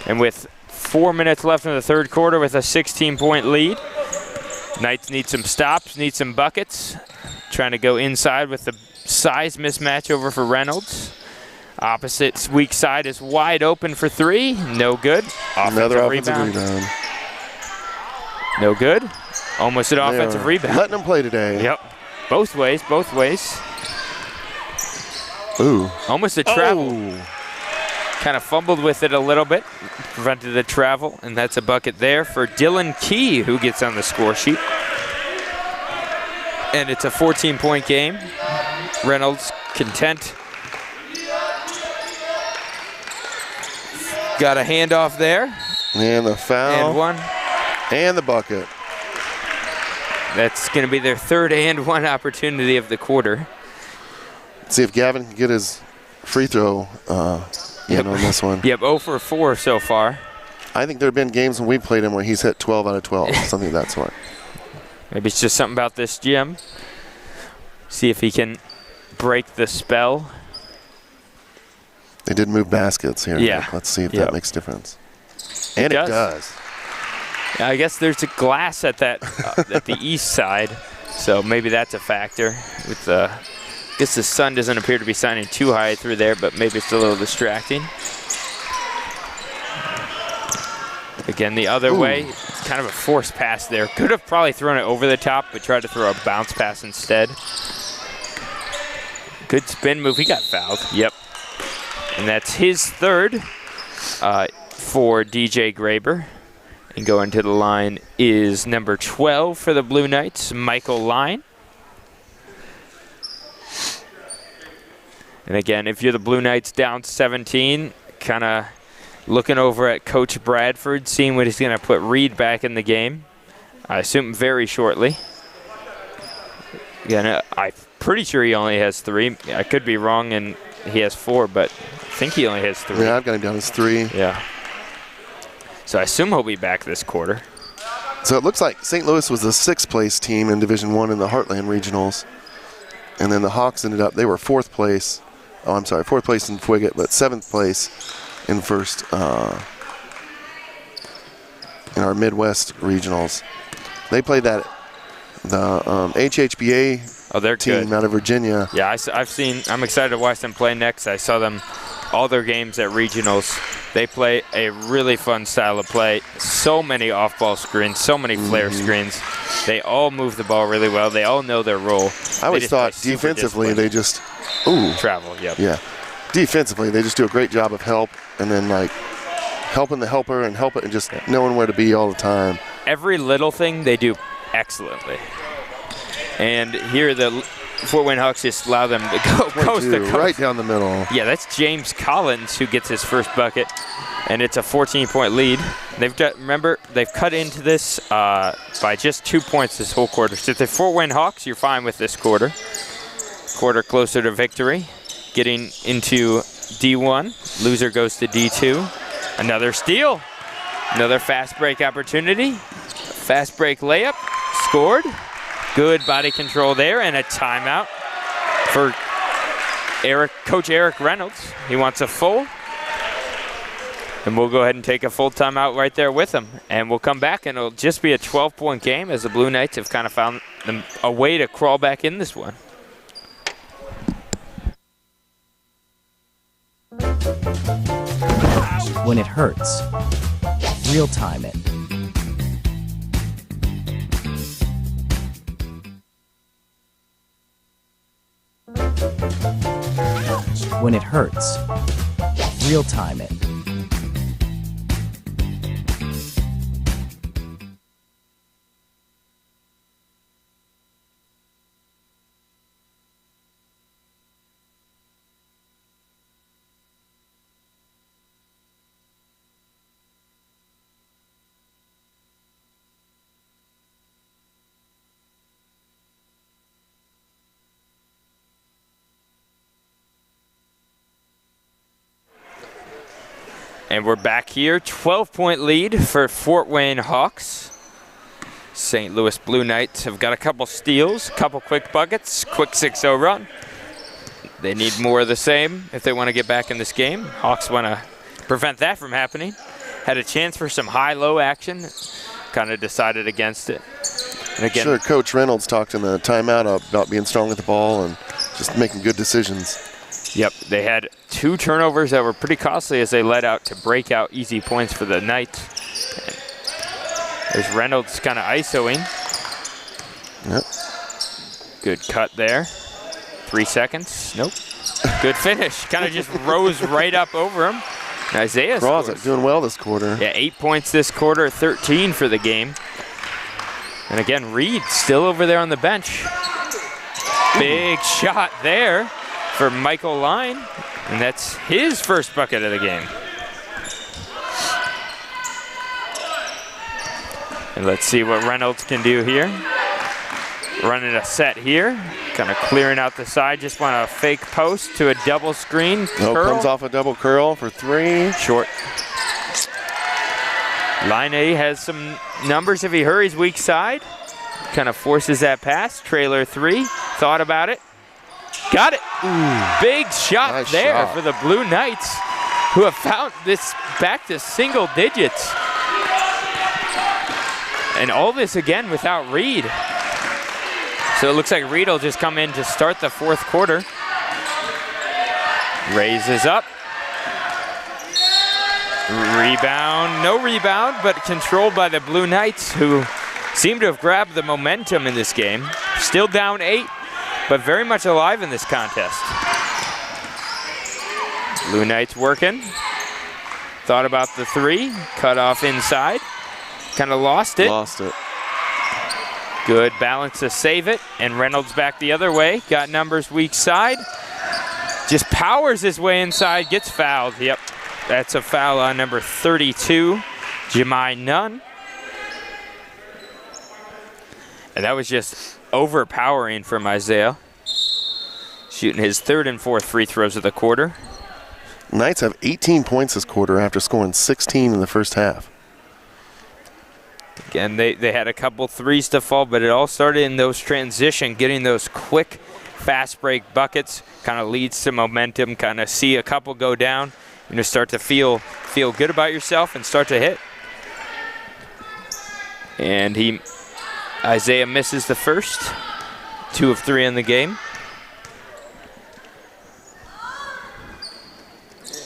And with 4 minutes left in the 3rd quarter with a 16-point lead, Knights need some stops, need some buckets. Trying to go inside with the size mismatch over for Reynolds. Opposite weak side is wide open for 3. No good. Another offensive rebound. No good. Almost an offensive rebound. Letting them play today. Yep. Both ways, both ways. Ooh. Almost a travel. Kind of fumbled with it a little bit. Prevented the travel, and that's a bucket there for Dylan Key, who gets on the score sheet. And it's a 14-point game. Reynolds content. Got a handoff there. And the foul. And one. And the bucket. That's going to be their third and one opportunity of the quarter. Let's see if Gavin can get his free throw in on this one. Yep, 0 for 4 so far. I think there have been games when we played him where he's hit 12 out of 12, something of that sort. Maybe it's just something about this gym. See if he can break the spell. They did move baskets here. Yeah. Let's see if that makes a difference. And it does. Yeah, I guess there's a glass at that at the east side, so maybe that's a factor. With I guess the sun doesn't appear to be shining too high through there, but maybe it's a little distracting. Again, the other way, it's kind of a forced pass there. Could have probably thrown it over the top, but tried to throw a bounce pass instead. Good spin move. He got fouled. Yep. And that's his third for DJ Graber. And going to the line is number 12 for the Blue Knights, Michael Line. And again, if you're the Blue Knights down 17, kind of looking over at Coach Bradford, seeing what he's going to put Reed back in the game. I assume very shortly. Again, I'm pretty sure he only has 3. I could be wrong and he has 4, but I think he only has 3. Yeah, I've got him down as 3. Yeah. So I assume he'll be back this quarter. So it looks like St. Louis was the 6th place team in Division I in the Heartland Regionals. And then the Hawks ended up, they were 4th place. Oh, I'm sorry, 4th place in Fwiggett, but 7th place in first in our Midwest Regionals. They played the HHBA team good out of Virginia. Yeah, I'm excited to watch them play next. I saw them all their games at regionals. They play a really fun style of play. So many off-ball screens, so many flare screens. They all move the ball really well. They all know their role. I always thought defensively they just travel. Yep. Yeah, defensively they just do a great job of help, and then like helping the helper and help it, and just knowing where to be all the time. Every little thing they do excellently. And here the Fort Wayne Hawks just allow them to go coast to coast. Right down the middle. Yeah, that's James Collins who gets his first bucket, and it's a 14-point lead. Remember, they've cut into this by just 2 points this whole quarter. So if they're Fort Wayne Hawks, you're fine with this quarter. Quarter closer to victory. Getting into D1. Loser goes to D2. Another steal. Another fast break opportunity. Fast break layup. Scored. Good body control there, and a timeout for Coach Eric Reynolds. He wants a full, and we'll go ahead and take a full timeout right there with him. And we'll come back, and it'll just be a 12-point game as the Blue Knights have kind of found a way to crawl back in this one. When it hurts, real time it. When it hurts, real time it. And we're back here, 12-point lead for Fort Wayne Hawks. St. Louis Blue Knights have got a couple steals, a couple quick buckets, quick 6-0 run. They need more of the same if they want to get back in this game. Hawks want to prevent that from happening. Had a chance for some high-low action, kind of decided against it. And again, sure, Coach Reynolds talked in the timeout about being strong with the ball and just making good decisions. Yep, they had 2 turnovers that were pretty costly as they led out to break out easy points for the Knights. There's Reynolds kind of ISOing. Yep. Good cut there. 3 seconds. Nope. Good finish. Kind of just rose right up over him. Isaiah Crosett scores. doing well this quarter. Yeah, 8 points this quarter, 13 for the game. And again, Reed still over there on the bench. Big shot there for Michael Line. And that's his first bucket of the game. And let's see what Reynolds can do here. Running a set here. Kind of clearing out the side. Just want a fake post to a double screen. Oh, comes off a double curl for 3. Short. Line A has some numbers if he hurries weak side. Kind of forces that pass. Trailer 3. Thought about it. Got it. Big shot Nice there shot. for the Blue Knights, who have found this back to single digits. And all this again without Reed. So it looks like Reed will just come in to start the fourth quarter. Raises up. Rebound, no rebound, but controlled by the Blue Knights, who seem to have grabbed the momentum in this game. Still down 8, but very much alive in this contest. Blue Knights working. Thought about the 3, cut off inside. Kind of lost it. Lost it. Good balance to save it, and Reynolds back the other way. Got numbers weak side. Just powers his way inside, gets fouled. Yep, that's a foul on number 32, Jemai Nunn. And that was just overpowering from Isaiah. Shooting his 3rd and 4th free throws of the quarter. Knights have 18 points this quarter after scoring 16 in the first half. Again, they had a couple 3s to fall, but it all started in those transition, getting those quick, fast break buckets. Kind of leads to momentum, kind of see a couple go down, and you start to feel good about yourself and start to hit. And Isaiah misses the first, 2 of 3 in the game.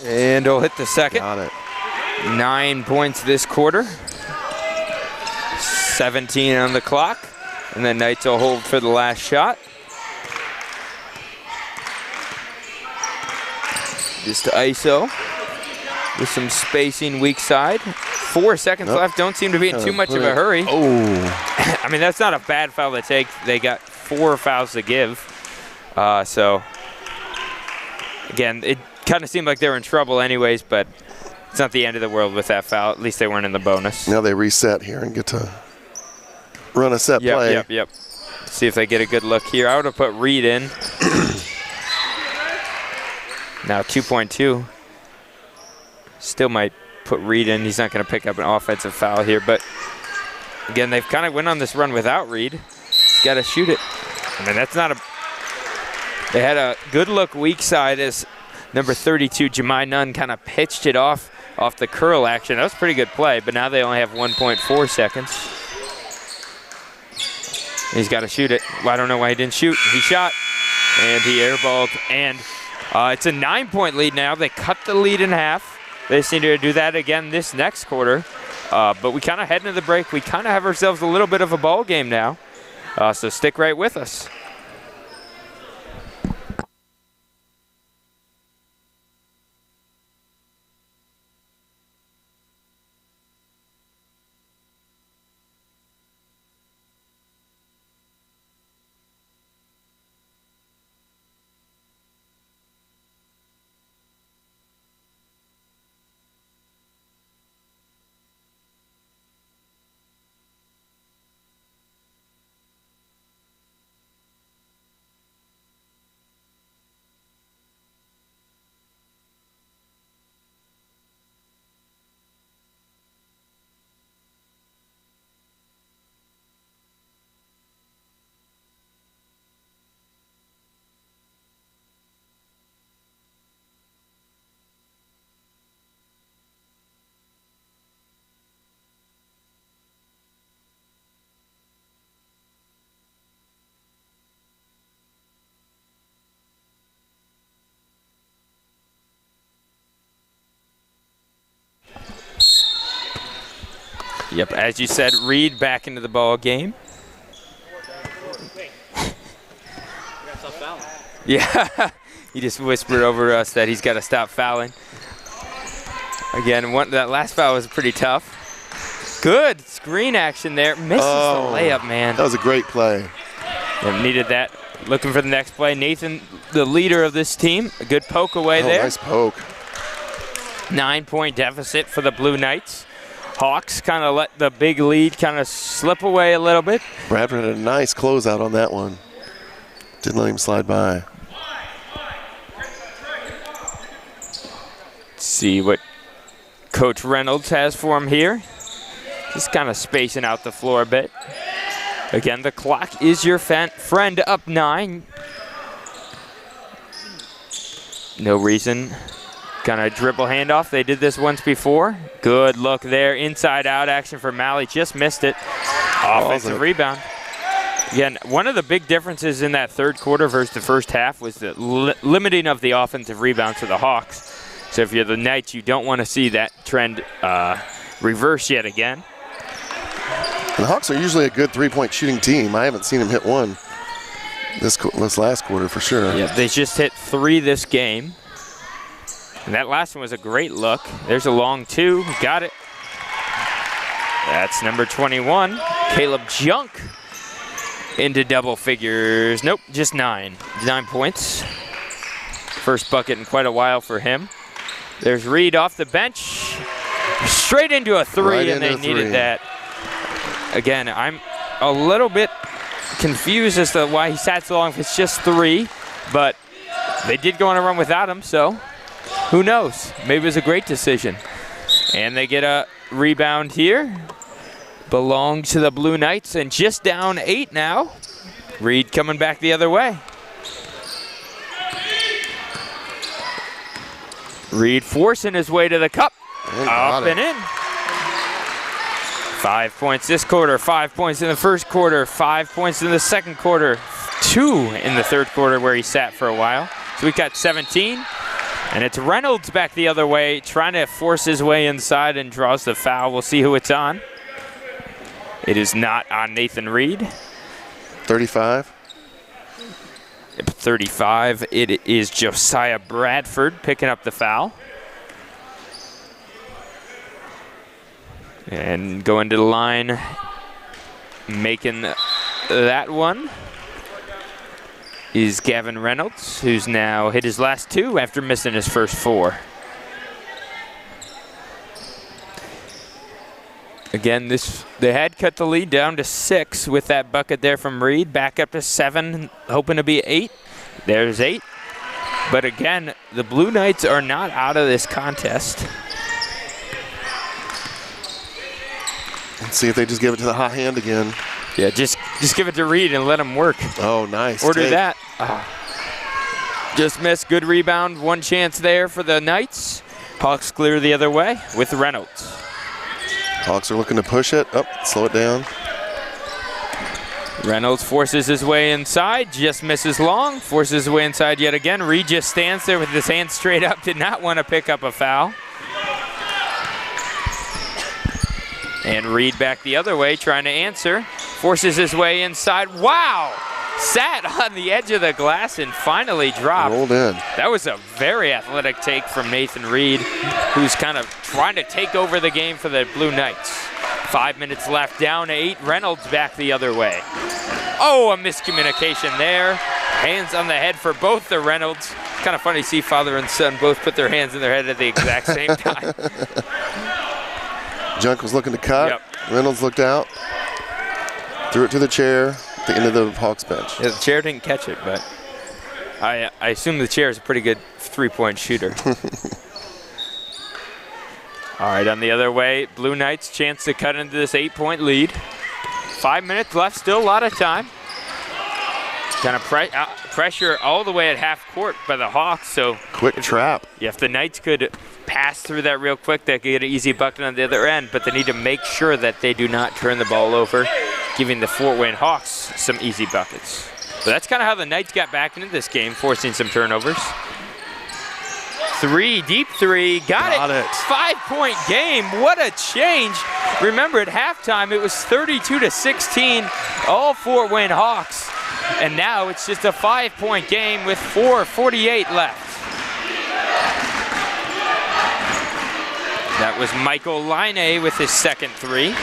And he'll hit the second. Got it. 9 points this quarter. 17 on the clock. And then Knights will hold for the last shot. Just to ISO. With some spacing weak side. 4 seconds left. Don't seem to be in too much of a hurry. Oh. I mean, that's not a bad foul to take. They got 4 fouls to give. So, again, it kind of seemed like they were in trouble anyways, but it's not the end of the world with that foul. At least they weren't in the bonus. Now they reset here and get to run a set play. Yep. See if they get a good look here. I would have put Reed in. Now 2.2. Still might put Reed in. He's not going to pick up an offensive foul here, but again, they've kind of went on this run without Reed. He's got to shoot it. I mean, that's not a... They had a good look weak side as number 32, Jemai Nunn, kind of pitched it off the curl action. That was a pretty good play, but now they only have 1.4 seconds. He's got to shoot it. Well, I don't know why he didn't shoot. He shot, and he airballed. And it's a 9-point lead now. They cut the lead in half. They just need to do that again this next quarter. But we kind of head into the break. We kind of have ourselves a little bit of a ball game now. So stick right with us. Yep, as you said, Reed back into the ball game. Yeah, he just whispered over us that he's got to stop fouling. Again, that last foul was pretty tough. Good screen action there. Misses the layup, man. That was a great play. Yep, needed that. Looking for the next play. Nathan, the leader of this team, a good poke away there. Nice poke. 9-point deficit for the Blue Knights. Hawks kind of let the big lead kind of slip away a little bit. Bradford had a nice closeout on that one. Didn't let him slide by. See what Coach Reynolds has for him here. Just kind of spacing out the floor a bit. Again, the clock is your friend, up 9. No reason. Kind of dribble handoff. They did this once before. Good look there. Inside out action for Malley. Just missed it. Offensive rebound. Again, one of the big differences in that third quarter versus the first half was the limiting of the offensive rebounds for the Hawks. So if you're the Knights, you don't want to see that trend reverse yet again. The Hawks are usually a good three-point shooting team. I haven't seen them hit one this last quarter for sure. Yeah, they just hit 3 this game. And that last one was a great look. There's a long 2. Got it. That's number 21. Caleb Junk into double figures. Nope, just 9. 9 points. First bucket in quite a while for him. There's Reed off the bench. Straight into a 3, and they needed that. Again, I'm a little bit confused as to why he sat so long if it's just 3, but they did go on a run without him, so who knows? Maybe it was a great decision. And they get a rebound here. Belongs to the Blue Knights, and just down 8 now. Reed coming back the other way. Reed forcing his way to the cup. Up and in. 5 points this quarter, 5 points in the first quarter, 5 points in the second quarter, 2 in the third quarter where he sat for a while. So we got 17, and it's Reynolds back the other way, trying to force his way inside and draws the foul. We'll see who it's on. It is not on Nathan Reed. 35. 35, it is Josiah Bradford picking up the foul. And going to the line, making that one is Gavin Reynolds, who's now hit his last 2 after missing his first 4. Again, they had cut the lead down to 6 with that bucket there from Reed. Back up to 7, hoping to be 8. There's 8. But again, the Blue Knights are not out of this contest. Let's see if they just give it to the hot hand again. Yeah, just give it to Reed and let him work. Oh, nice. Or do that. Just missed. Good rebound. One chance there for the Knights. Hawks clear the other way with Reynolds. Hawks are looking to push it. Oh, slow it down. Reynolds forces his way inside. Just misses long. Forces his way inside yet again. Reed just stands there with his hands straight up. Did not want to pick up a foul. And Reed back the other way, trying to answer. Forces his way inside. Wow! Sat on the edge of the glass and finally dropped. Rolled in. That was a very athletic take from Nathan Reed, who's kind of trying to take over the game for the Blue Knights. 5 minutes left, down 8. Reynolds back the other way. Oh, a miscommunication there. Hands on the head for both the Reynolds. Kind of funny to see father and son both put their hands in their head at the exact same time. Junk was looking to cut. Yep. Reynolds looked out. Threw it to the chair at the end of the Hawks bench. Yeah, the chair didn't catch it, but I assume the chair is a pretty good three-point shooter. All right, on the other way, Blue Knights chance to cut into this 8-point lead. 5 minutes left, still a lot of time. Kind of pressure all the way at half court by the Hawks. So quick trap. Yeah, if the Knights could pass through that real quick, they could get an easy bucket on the other end, but they need to make sure that they do not turn the ball over, giving the Fort Wayne Hawks some easy buckets. So that's kind of how the Knights got back into this game, forcing some turnovers. Three, deep three, got it. 5-point game, what a change. Remember at halftime it was 32-16, all Fort Wayne Hawks. And now it's just a 5-point game with 4:48 left. That was Michael Line with his second three.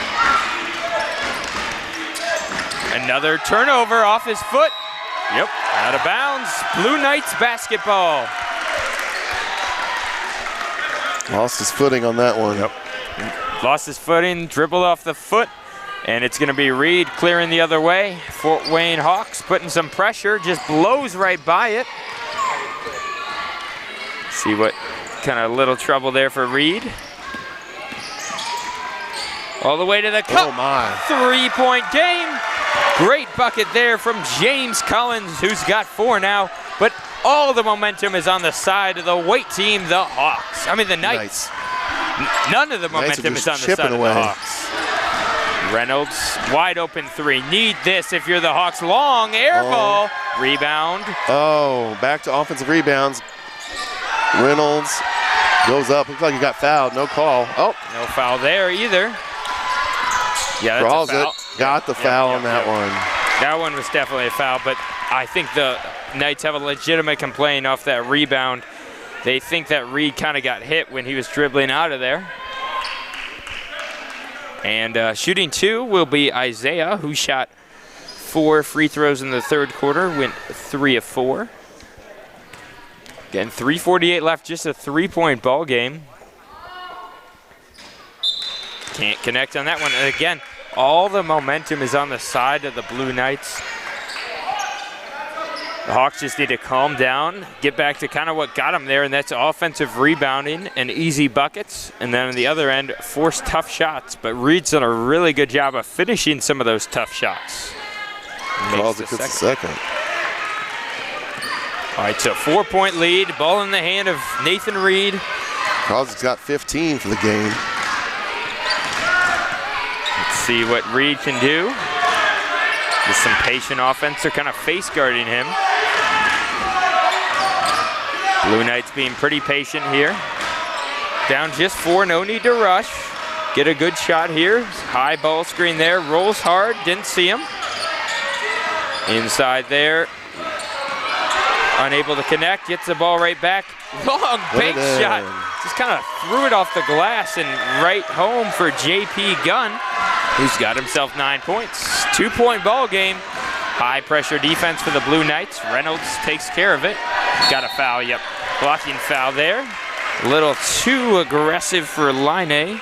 Another turnover off his foot. Yep, out of bounds. Blue Knights basketball. Lost his footing on that one. Yep. Lost his footing, dribbled off the foot, and it's going to be Reed clearing the other way. Fort Wayne Hawks putting some pressure, just blows right by it. See what kind of little trouble there for Reed. All the way to the cup. Oh my. 3-point game. Great bucket there from James Collins, who's got 4 now. But all the momentum is on the side of the white team, the Hawks. I mean, the Knights. None of the momentum is on the side of the Hawks. Reynolds, wide open three. Need this if you're the Hawks. Long air ball. Rebound. Oh, back to offensive rebounds. Reynolds goes up. Looks like he got fouled. No call. Oh. No foul there either. Yeah, that's draws a foul. it. Got the foul on that one. That one was definitely a foul, but I think the Knights have a legitimate complaint off that rebound. They think that Reed kind of got hit when he was dribbling out of there. And shooting 2 will be Isaiah, who shot 4 free throws in the third quarter, went 3 of 4. Again, 3:48 left, just a 3-point ball game. Can't connect on that one. And again, all the momentum is on the side of the Blue Knights. The Hawks just need to calm down, get back to kind of what got them there, and that's offensive rebounding and easy buckets. And then on the other end, force tough shots. But Reed's done a really good job of finishing some of those tough shots. Calls it the second. All right, so 4-point lead, ball in the hand of Nathan Reed. Crosby's got 15 for the game. Let's see what Reed can do. With some patient offense, they're kind of face guarding him. Blue Knights being pretty patient here. Down just 4, no need to rush. Get a good shot here. High ball screen there, rolls hard, didn't see him. Inside there, unable to connect, gets the ball right back. Long big shot, just kind of threw it off the glass and right home for JP Gunn, who's got himself 9 points. 2-point ball game. High pressure defense for the Blue Knights. Reynolds takes care of it. Got a foul, yep. Blocking foul there. A little too aggressive for Line.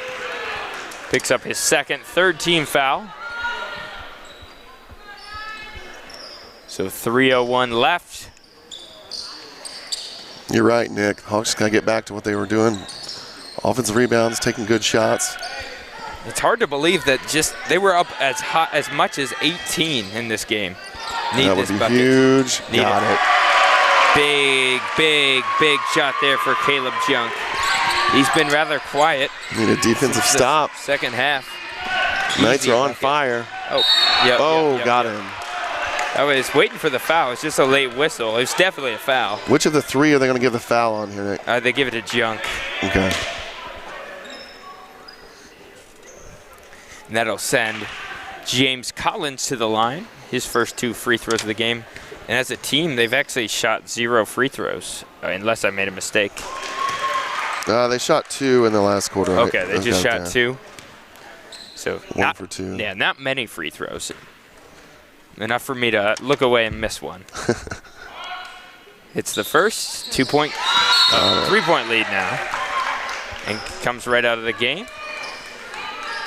Picks up his second, third team foul. So 3:01 left. You're right, Nick. Hawks got to get back to what they were doing. Offensive rebounds, taking good shots. It's hard to believe that just they were up as much as 18 in this game. Need that would this be bucket. huge. Got it. Big shot there for Caleb Junk. He's been rather quiet. Need a defensive stop. Second half. Knights Easy are on bucket. fire. Oh, yep, got him. I was waiting for the foul. It's just a late whistle. It was definitely a foul. Which of the 3 are they going to give the foul on here, Nick? They give it to Junk. Okay. And that'll send James Collins to the line. His first 2 free throws of the game. And as a team, they've actually shot 0 free throws, unless I made a mistake. They shot 2 in the last quarter. Okay, they just shot 2. So 1 for 2. Yeah, not many free throws. Enough for me to look away and miss one. It's the first 3-point lead now. And comes right out of the game.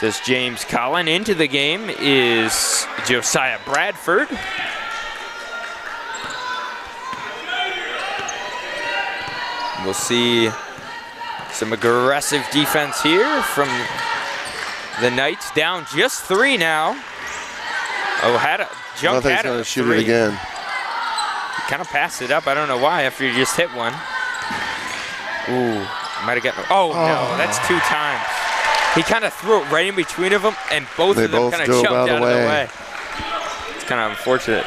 Does James Collin into the game is Josiah Bradford. We'll see some aggressive defense here from the Knights. Down just 3 now. Oh, Junk I think he's had going a to shoot 3. it again. Kind of passed it up. I don't know why after you just hit one. Ooh, might have gotten. Oh, no, that's 2 times. He kind of threw it right in between of them, and both of them kind of jumped out of the way. It's kind of unfortunate.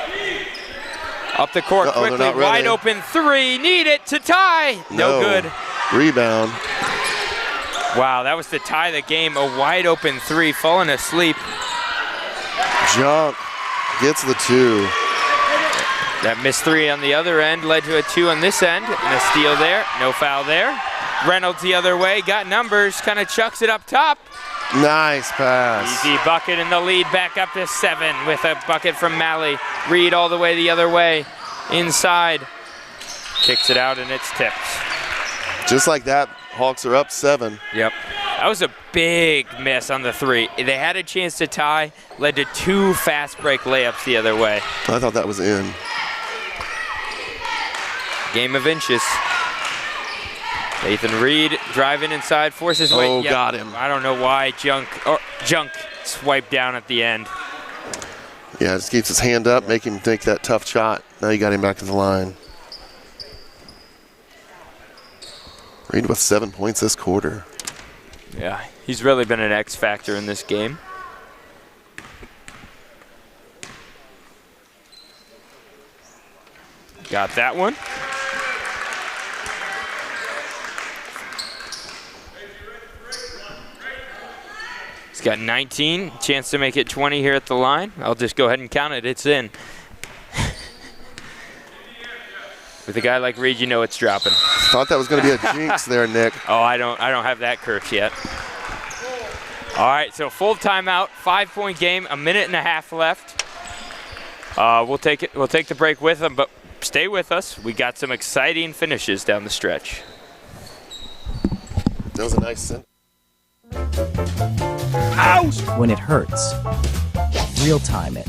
Up the court quickly, wide open 3. Need it to tie. No good. Rebound. Wow, that was to tie the game. A wide open three, falling asleep. Junk gets the 2. That missed three on the other end led to a 2 on this end, and a steal there. No foul there. Reynolds the other way, got numbers, kind of chucks it up top. Nice pass. Easy bucket, and the lead back up to 7 with a bucket from Malley. Reed all the way the other way, inside. Kicks it out, and it's tipped. Just like that, Hawks are up 7. Yep. That was a big miss on the 3. They had a chance to tie, led to 2 fast break layups the other way. I thought that was in. Game of inches. Nathan Reed driving inside, forces way. Oh, Yep. got him. I don't know why Junk swiped down at the end. Yeah, just keeps his hand up, make him take that tough shot. Now you got him back to the line. Reed with 7 points this quarter. Yeah, he's really been an X factor in this game. Got that one. He's got 19, chance to make it 20 here at the line. I'll just go ahead and count it, it's in. With a guy like Reed, you know it's dropping. Thought that was going to be a jinx there, Nick. Oh, I don't have that curse yet. All right, so full timeout, 5-point game, a minute and a half left. We'll take the break with them, but stay with us. We got some exciting finishes down the stretch. That was a nice sentence. When it hurts, real time it.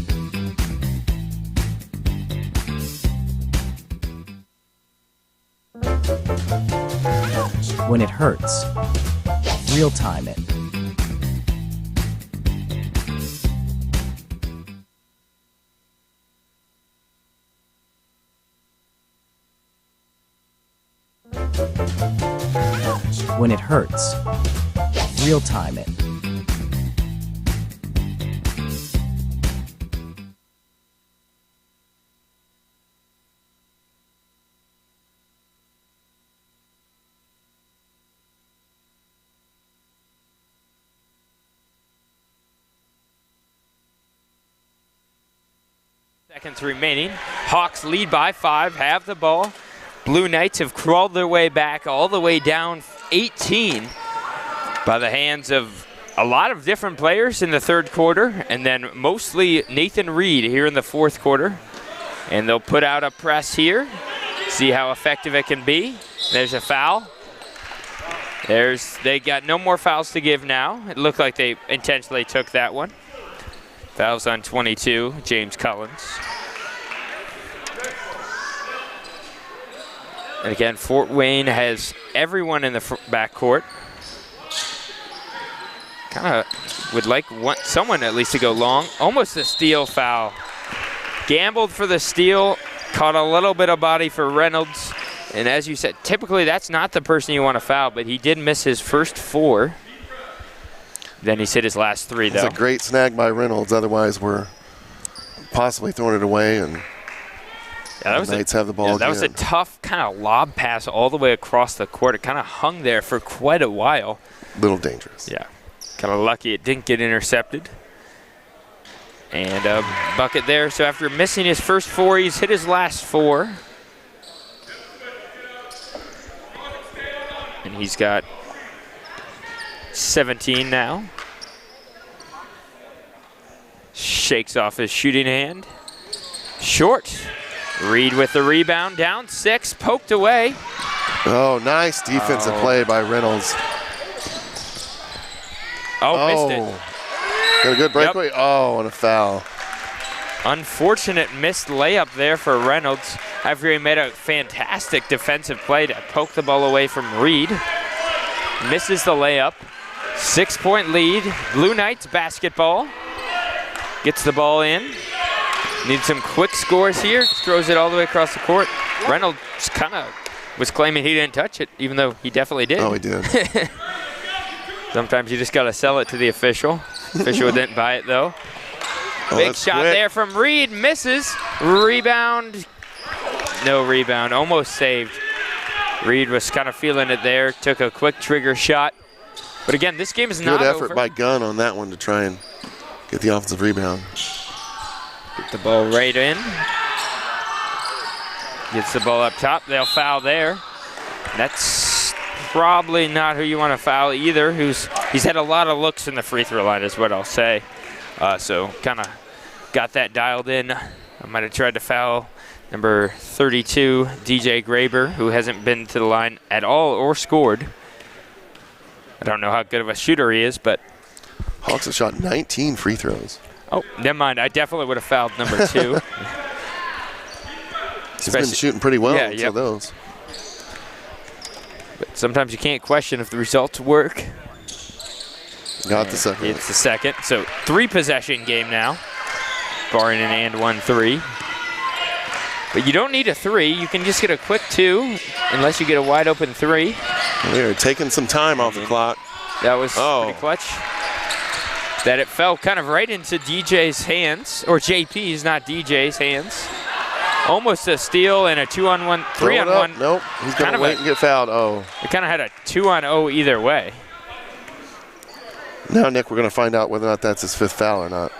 When it hurts, real time it. When it hurts, real time it. Seconds remaining. Hawks lead by 5, have the ball. Blue Knights have crawled their way back all the way down 18 by the hands of a lot of different players in the third quarter, and then mostly Nathan Reed here in the fourth quarter. And they'll put out a press here, see how effective it can be. There's a foul. They got no more fouls to give now. It looked like they intentionally took that one. Fouls on 22, James Collins. And again, Fort Wayne has everyone in the backcourt. Kind of would want someone at least to go long. Almost a steal foul. Gambled for the steal, caught a little bit of body for Reynolds. And as you said, typically that's not the person you want to foul, but he did miss his first 4. Then he's hit his last 3, though. It's a great snag by Reynolds. Otherwise, we're possibly throwing it away, and the Knights have the ball again. That was a tough kind of lob pass all the way across the court. It kind of hung there for quite a while. Little dangerous. Yeah. Kind of lucky it didn't get intercepted. And a bucket there. So after missing his first 4, he's hit his last 4. And he's got 17 now. Shakes off his shooting hand. Short. Reed with the rebound, down 6, poked away. Oh, nice defensive play by Reynolds. Missed it. Got a good breakaway. Yep. Oh, and a foul. Unfortunate missed layup there for Reynolds after he made a fantastic defensive play to poke the ball away from Reed. Misses the layup. 6-point lead. Blue Knights basketball. Gets the ball in. Needs some quick scores here. Throws it all the way across the court. Reynolds kind of was claiming he didn't touch it, even though he definitely did. Oh, he did. Sometimes you just got to sell it to the official. Official didn't buy it, though. Big shot there from Reed. Misses. Rebound. No rebound. Almost saved. Reed was kind of feeling it there, took a quick trigger shot. But again, this game is not Good effort over. by Gunn on that one to try and get the offensive rebound. Get the ball right in. Gets the ball up top. They'll foul there. That's probably not who you want to foul either. He's had a lot of looks in the free throw line is what I'll say. So kind of got that dialed in. I might have tried to foul number 32, DJ Graber, who hasn't been to the line at all or scored. I don't know how good of a shooter he is, but Hawks have shot 19 free throws. oh, never mind. I definitely would have fouled number 2. He's been shooting pretty well Yeah, until yep. those. But sometimes you can't question if the results work. Got the second. It's the second. So 3-possession game now, barring an and 1-3. But you don't need a 3. You can just get a quick 2 unless you get a wide open 3. They're taking some time off the clock. That was pretty clutch. That it fell kind of right into DJ's hands, or JP's, not DJ's hands. Almost a steal and a 2-on-1, 3-on-1. Nope, he's going to wait and get fouled. Oh. It kind of had a 2-on-0 either way. Now, Nick, we're going to find out whether or not that's his 5th foul or not.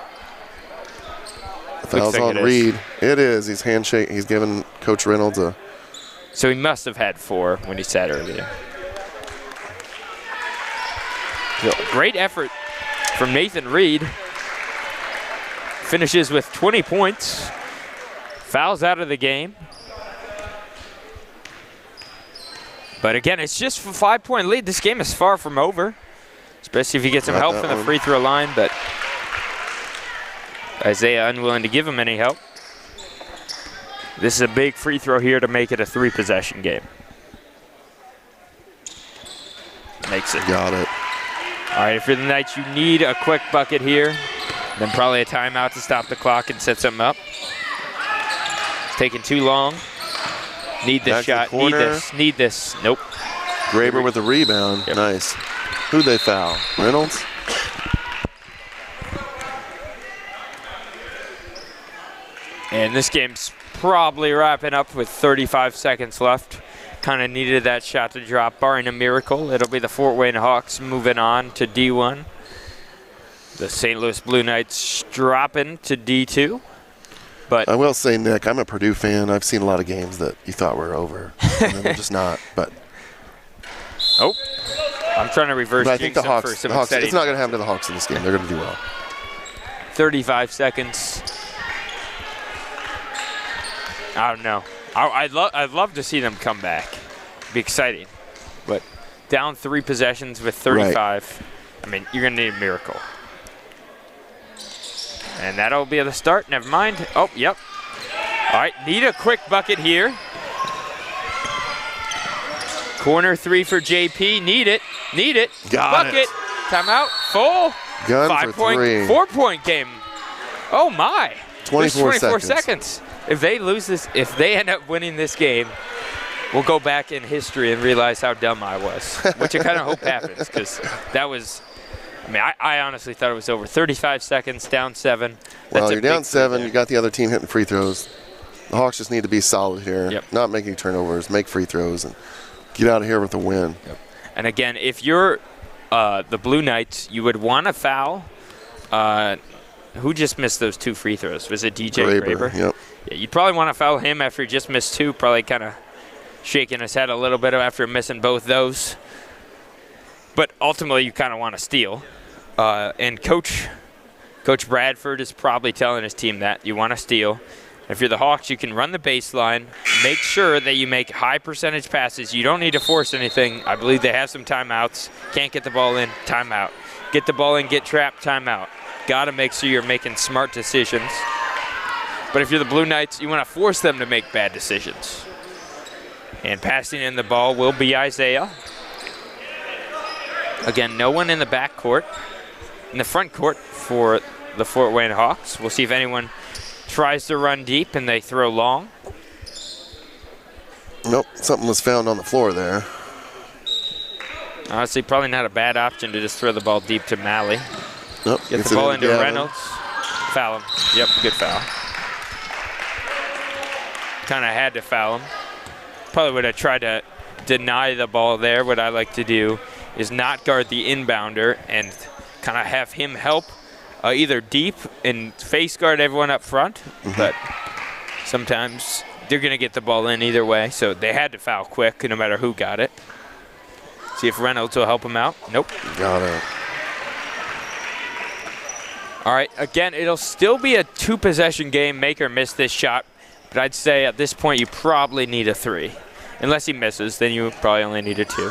Foul's like on it is. Reed. It is. He's handshake. He's giving Coach Reynolds a. So he must have had 4 when he sat earlier. So great effort from Nathan Reed. Finishes with 20 points. Fouls out of the game. But again, it's just a 5-point lead. This game is far from over, especially if you get some help from the free throw line. But Isaiah unwilling to give him any help. This is a big free throw here to make it a 3-possession game. Makes it. Got it. All right, for the Knights, you need a quick bucket here. Then probably a timeout to stop the clock and set something up. It's taking too long. Need this shot. Need this. Need this. Nope. Graber with the rebound. Yep. Nice. Who'd they foul? Reynolds? And this game's probably wrapping up with 35 seconds left. Kind of needed that shot to drop, barring a miracle. It'll be the Fort Wayne Hawks moving on to D1. The St. Louis Blue Knights dropping to D2. But I will say, Nick, I'm a Purdue fan. I've seen a lot of games that you thought were over, and then they're just not. But oh, I'm trying to reverse. I think the Hawks. It's not going to happen to the Hawks in this game. They're going to do well. 35 seconds. I don't know. I'd love to see them come back. It'd be exciting. But down 3 possessions with 35. Right. I mean, you're going to need a miracle. And that'll be the start. Never mind. Oh, yep. All right, need a quick bucket here. Corner 3 for JP. Need it. Need it. Got bucket. it. Timeout. Full. Gun for 3. 4-point game. Oh, my. 24 seconds. If they lose this, if they end up winning this game, we'll go back in history and realize how dumb I was, which I kind of hope happens because that was, I mean, I honestly thought it was over. 35 seconds, down 7. Well, you're down 7. You got the other team hitting free throws. The Hawks just need to be solid here, not making turnovers, make free throws, and get out of here with a win. Yep. And again, if you're the Blue Knights, you would want to foul. Who just missed those 2 free throws? Was it DJ Graber? Yep. Yeah, you'd probably want to foul him after he just missed 2, probably kind of shaking his head a little bit after missing both those. But ultimately, you kind of want to steal. And Coach Bradford is probably telling his team that you want to steal. If you're the Hawks, you can run the baseline, make sure that you make high percentage passes. You don't need to force anything. I believe they have some timeouts. Can't get the ball in, timeout. Get the ball in, get trapped, timeout. Got to make sure you're making smart decisions. But if you're the Blue Knights, you want to force them to make bad decisions. And passing in the ball will be Isaiah. Again, no one in the back court. In the front court for the Fort Wayne Hawks. We'll see if anyone tries to run deep and they throw long. Nope, something was found on the floor there. Honestly, probably not a bad option to just throw the ball deep to Malley. Nope, get the ball into Reynolds. Foul him. Yep, good foul. Kind of had to foul him. Probably would have tried to deny the ball there. What I like to do is not guard the inbounder and kind of have him help either deep and face guard everyone up front, but sometimes they're going to get the ball in either way, so they had to foul quick no matter who got it. See if Reynolds will help him out. Nope. Got it. All right, again, it'll still be a 2-possession game, make or miss this shot, but I'd say at this point you probably need a 3. Unless he misses, then you probably only need a 2.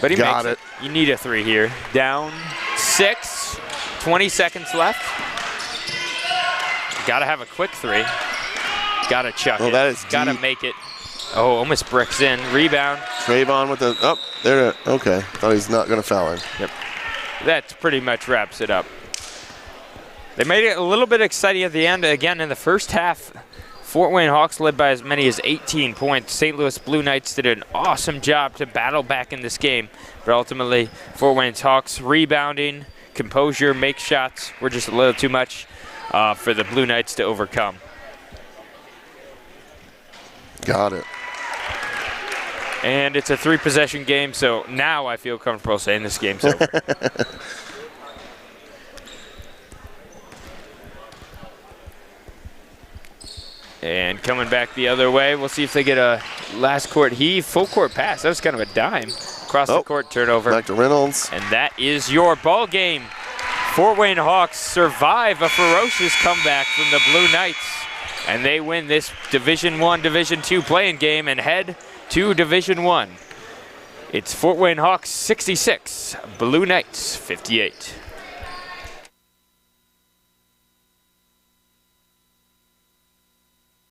But he Got makes it. You need a 3 here. Down 6, 20 seconds left. Got to have a quick 3. Got to chuck it. That is Got to deep. make it. Oh, almost bricks in. Rebound. Trayvon with the, oh, there, okay. Thought he's not going to foul him. Yep. That pretty much wraps it up. They made it a little bit exciting at the end. Again, in the first half, Fort Wayne Hawks led by as many as 18 points. St. Louis Blue Knights did an awesome job to battle back in this game. But ultimately, Fort Wayne Hawks rebounding, composure, make shots were just a little too much for the Blue Knights to overcome. Got it. And it's a 3-possession game, so now I feel comfortable saying this game's over. And coming back the other way, we'll see if they get a last court heave, full court pass. That was kind of a dime. Across the court turnover. Back to Reynolds. And that is your ball game. Fort Wayne Hawks survive a ferocious comeback from the Blue Knights. And they win this Division I, Division II playing game and head to Division I. It's Fort Wayne Hawks 66, Blue Knights 58.